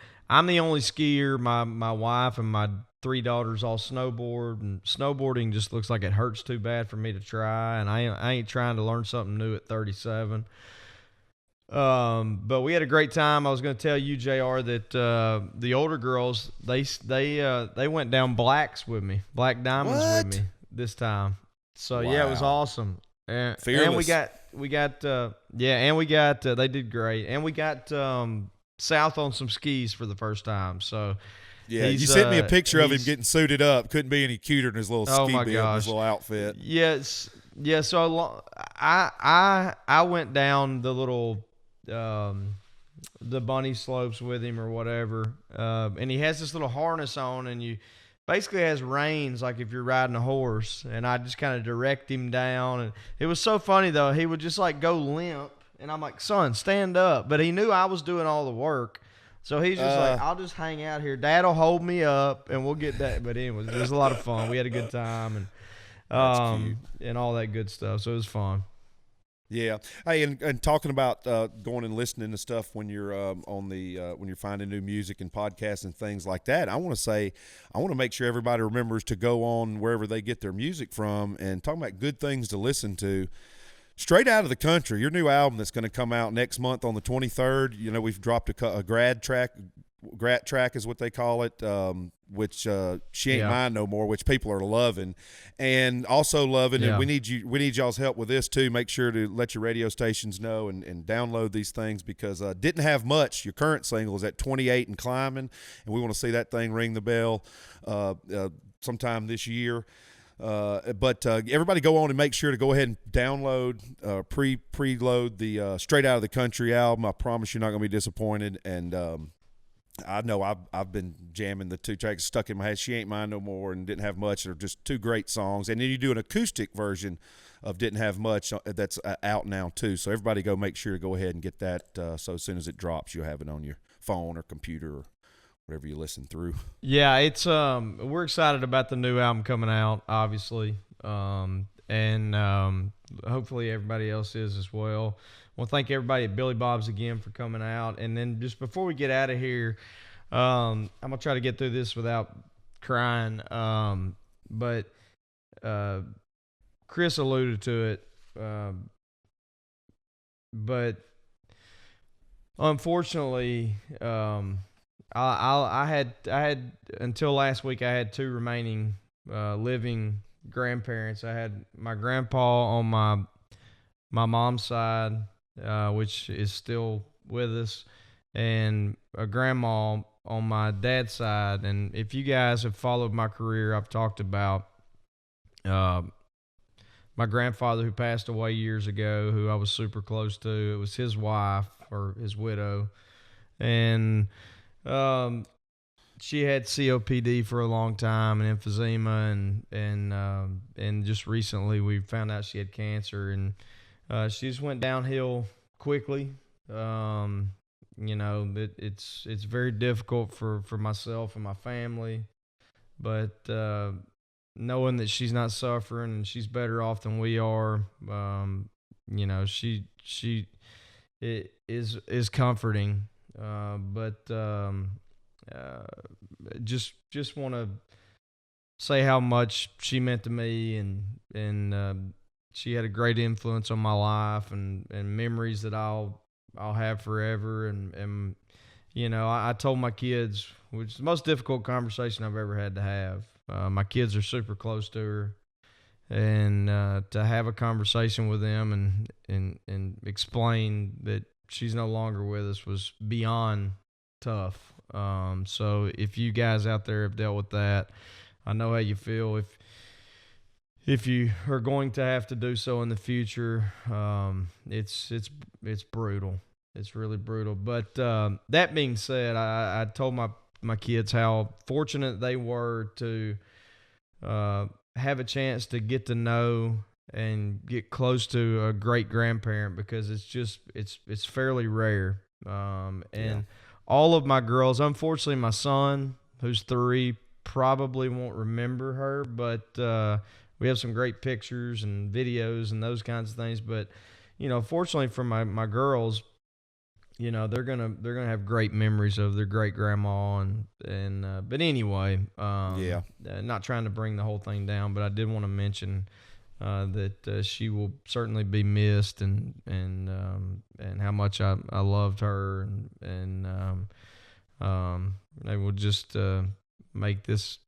B: the only skier. My wife and my 3 daughters all snowboard, and snowboarding just looks like it hurts too bad for me to try, and I ain't trying to learn something new at 37. But we had a great time. I was going to tell you, JR, that the older girls they went down Black Diamonds with me this time. So yeah, it was awesome. And we got they did great, and we got south on some skis for the first time. So
C: yeah, you sent me a picture of him getting suited up. Couldn't be any cuter than his little ski bill, his little outfit.
B: Yes, yeah. So I went down the little the bunny slopes with him or whatever. And he has this little harness on, and you basically has reins like if you're riding a horse. And I just kind of direct him down. And it was so funny, though. He would just like go limp. And I'm like, son, stand up. But he knew I was doing all the work. So he's just like, I'll just hang out here. Dad'll hold me up, and we'll get that. But anyway, it was a lot of fun. We had a good time, and all that good stuff. So it was fun.
C: Yeah. Hey, and talking about going and listening to stuff when you're when you're finding new music and podcasts and things like that, I want to make sure everybody remembers to go on wherever they get their music from and talking about good things to listen to. Straight Out of the Country, your new album that's going to come out next month on the 23rd. You know, we've dropped a grat track is what they call it, which She Ain't Mine No More, which people are loving, and also loving. And we need y'all's help with this too. Make sure to let your radio stations know and download these things because Didn't Have Much, your current single, is at 28 and climbing, and we want to see that thing ring the bell sometime this year. But everybody go on and make sure to go ahead and download, preload the Straight Out of the Country album. I promise you're not going to be disappointed. And I know I've been jamming the two tracks stuck in my head. She Ain't Mine No More and Didn't Have Much. They're just two great songs. And then you do an acoustic version of Didn't Have Much that's out now too. So everybody go make sure to go ahead and get that. So as soon as it drops, you'll have it on your phone or computer or whatever you listen through.
B: Yeah, it's we're excited about the new album coming out, obviously, and hopefully everybody else is as well. I want to thank everybody at Billy Bob's again for coming out. And then just before we get out of here, I'm gonna try to get through this without crying. But Chris alluded to it, but unfortunately, I had until last week. I had two remaining living grandparents. I had my grandpa on my mom's side, which is still with us, and a grandma on my dad's side. And if you guys have followed my career, I've talked about my grandfather who passed away years ago, who I was super close to. It was his wife or his widow, and she had COPD for a long time and emphysema, and just recently we found out she had cancer, and she just went downhill quickly. You know, it's very difficult for myself and my family, but knowing that she's not suffering and she's better off than we are, you know, it is comforting. But just want to say how much she meant to me, and she had a great influence on my life and memories that I'll have forever. And you know, I told my kids, which is the most difficult conversation I've ever had to have. My kids are super close to her, and to have a conversation with them and explain that she's no longer with us was beyond tough. So if you guys out there have dealt with that, I know how you feel. If you are going to have to do so in the future, it's brutal. It's really brutal. But that being said, I told my kids how fortunate they were to have a chance to get to know and get close to a great grandparent, because it's fairly rare. And all of my girls, unfortunately, my son, who's 3, probably won't remember her, but we have some great pictures and videos and those kinds of things. But you know, fortunately for my girls, you know, they're gonna have great memories of their great grandma, and but anyway, not trying to bring the whole thing down, but I did want to mention that she will certainly be missed, and how much I loved her, and I will just make this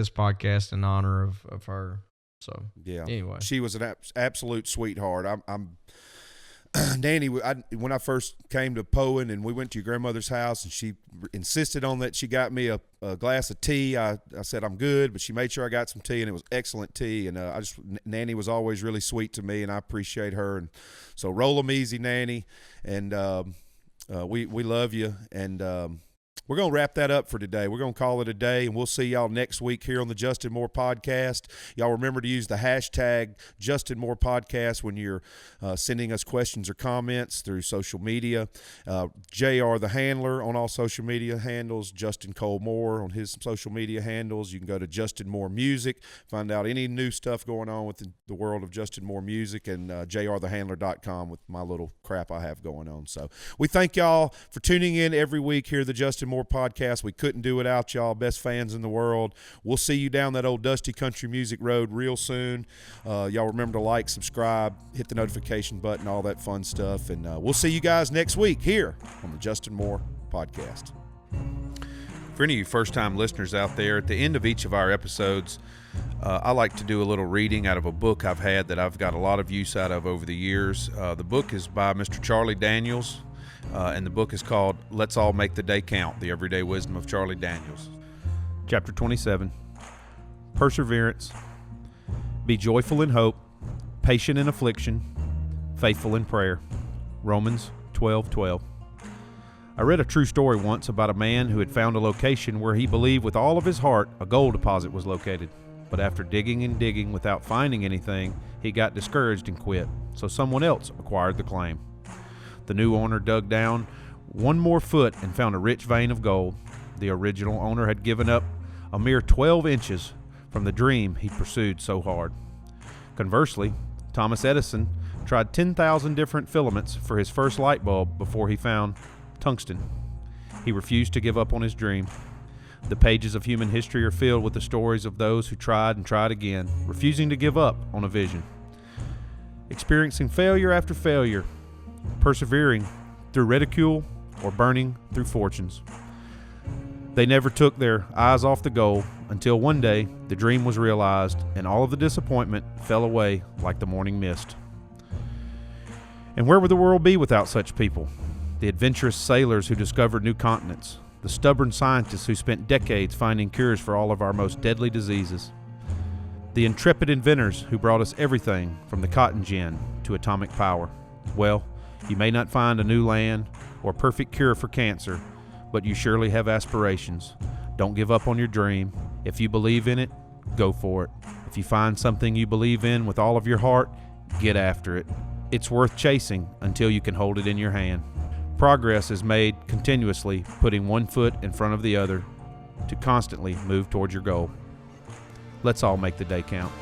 B: podcast in honor of her. So
C: yeah,
B: anyway,
C: she was an absolute sweetheart. Nanny, when I first came to Poen and we went to your grandmother's house and she insisted on that she got me a glass of tea, I said I'm good, but she made sure I got some tea, and it was excellent tea. And Nanny was always really sweet to me, and I appreciate her. And so roll 'em easy, Nanny, and we love you. And we're going to wrap that up for today. We're going to call it a day, and we'll see y'all next week here on the Justin Moore Podcast. Y'all remember to use the hashtag Justin Moore Podcast when you're sending us questions or comments through social media. JR the Handler on all social media handles, Justin Cole Moore on his social media handles. You can go to Justin Moore Music, find out any new stuff going on with the world of Justin Moore Music, and jrthehandler.com with my little crap I have going on. So we thank y'all for tuning in every week here at the Justin Moore Podcast. We couldn't do without y'all. Best fans in the world. We'll see you down that old dusty country music road real soon. Y'all remember to like, subscribe, hit the notification button, all that fun stuff. And we'll see you guys next week here on the Justin Moore Podcast.
D: For any of you first-time listeners out there, at the end of each of our episodes, I like to do a little reading out of a book I've had that I've got a lot of use out of over the years. The book is by Mr. Charlie Daniels. And the book is called Let's All Make the Day Count, The Everyday Wisdom of Charlie Daniels. Chapter 27, Perseverance. Be joyful in hope, patient in affliction, faithful in prayer. Romans 12:12. I read a true story once about a man who had found a location where he believed with all of his heart a gold deposit was located. But after digging and digging without finding anything, he got discouraged and quit. So someone else acquired the claim. The new owner dug down one more foot and found a rich vein of gold. The original owner had given up a mere 12 inches from the dream he pursued so hard. Conversely, Thomas Edison tried 10,000 different filaments for his first light bulb before he found tungsten. He refused to give up on his dream. The pages of human history are filled with the stories of those who tried and tried again, refusing to give up on a vision. Experiencing failure after failure, persevering through ridicule or burning through fortunes. They never took their eyes off the goal until one day the dream was realized and all of the disappointment fell away like the morning mist. And where would the world be without such people? The adventurous sailors who discovered new continents, the stubborn scientists who spent decades finding cures for all of our most deadly diseases, the intrepid inventors who brought us everything from the cotton gin to atomic power. Well, you may not find a new land or perfect cure for cancer, but you surely have aspirations. Don't give up on your dream. If you believe in it, go for it. If you find something you believe in with all of your heart, get after it. It's worth chasing until you can hold it in your hand. Progress is made continuously putting one foot in front of the other to constantly move towards your goal. Let's all make the day count.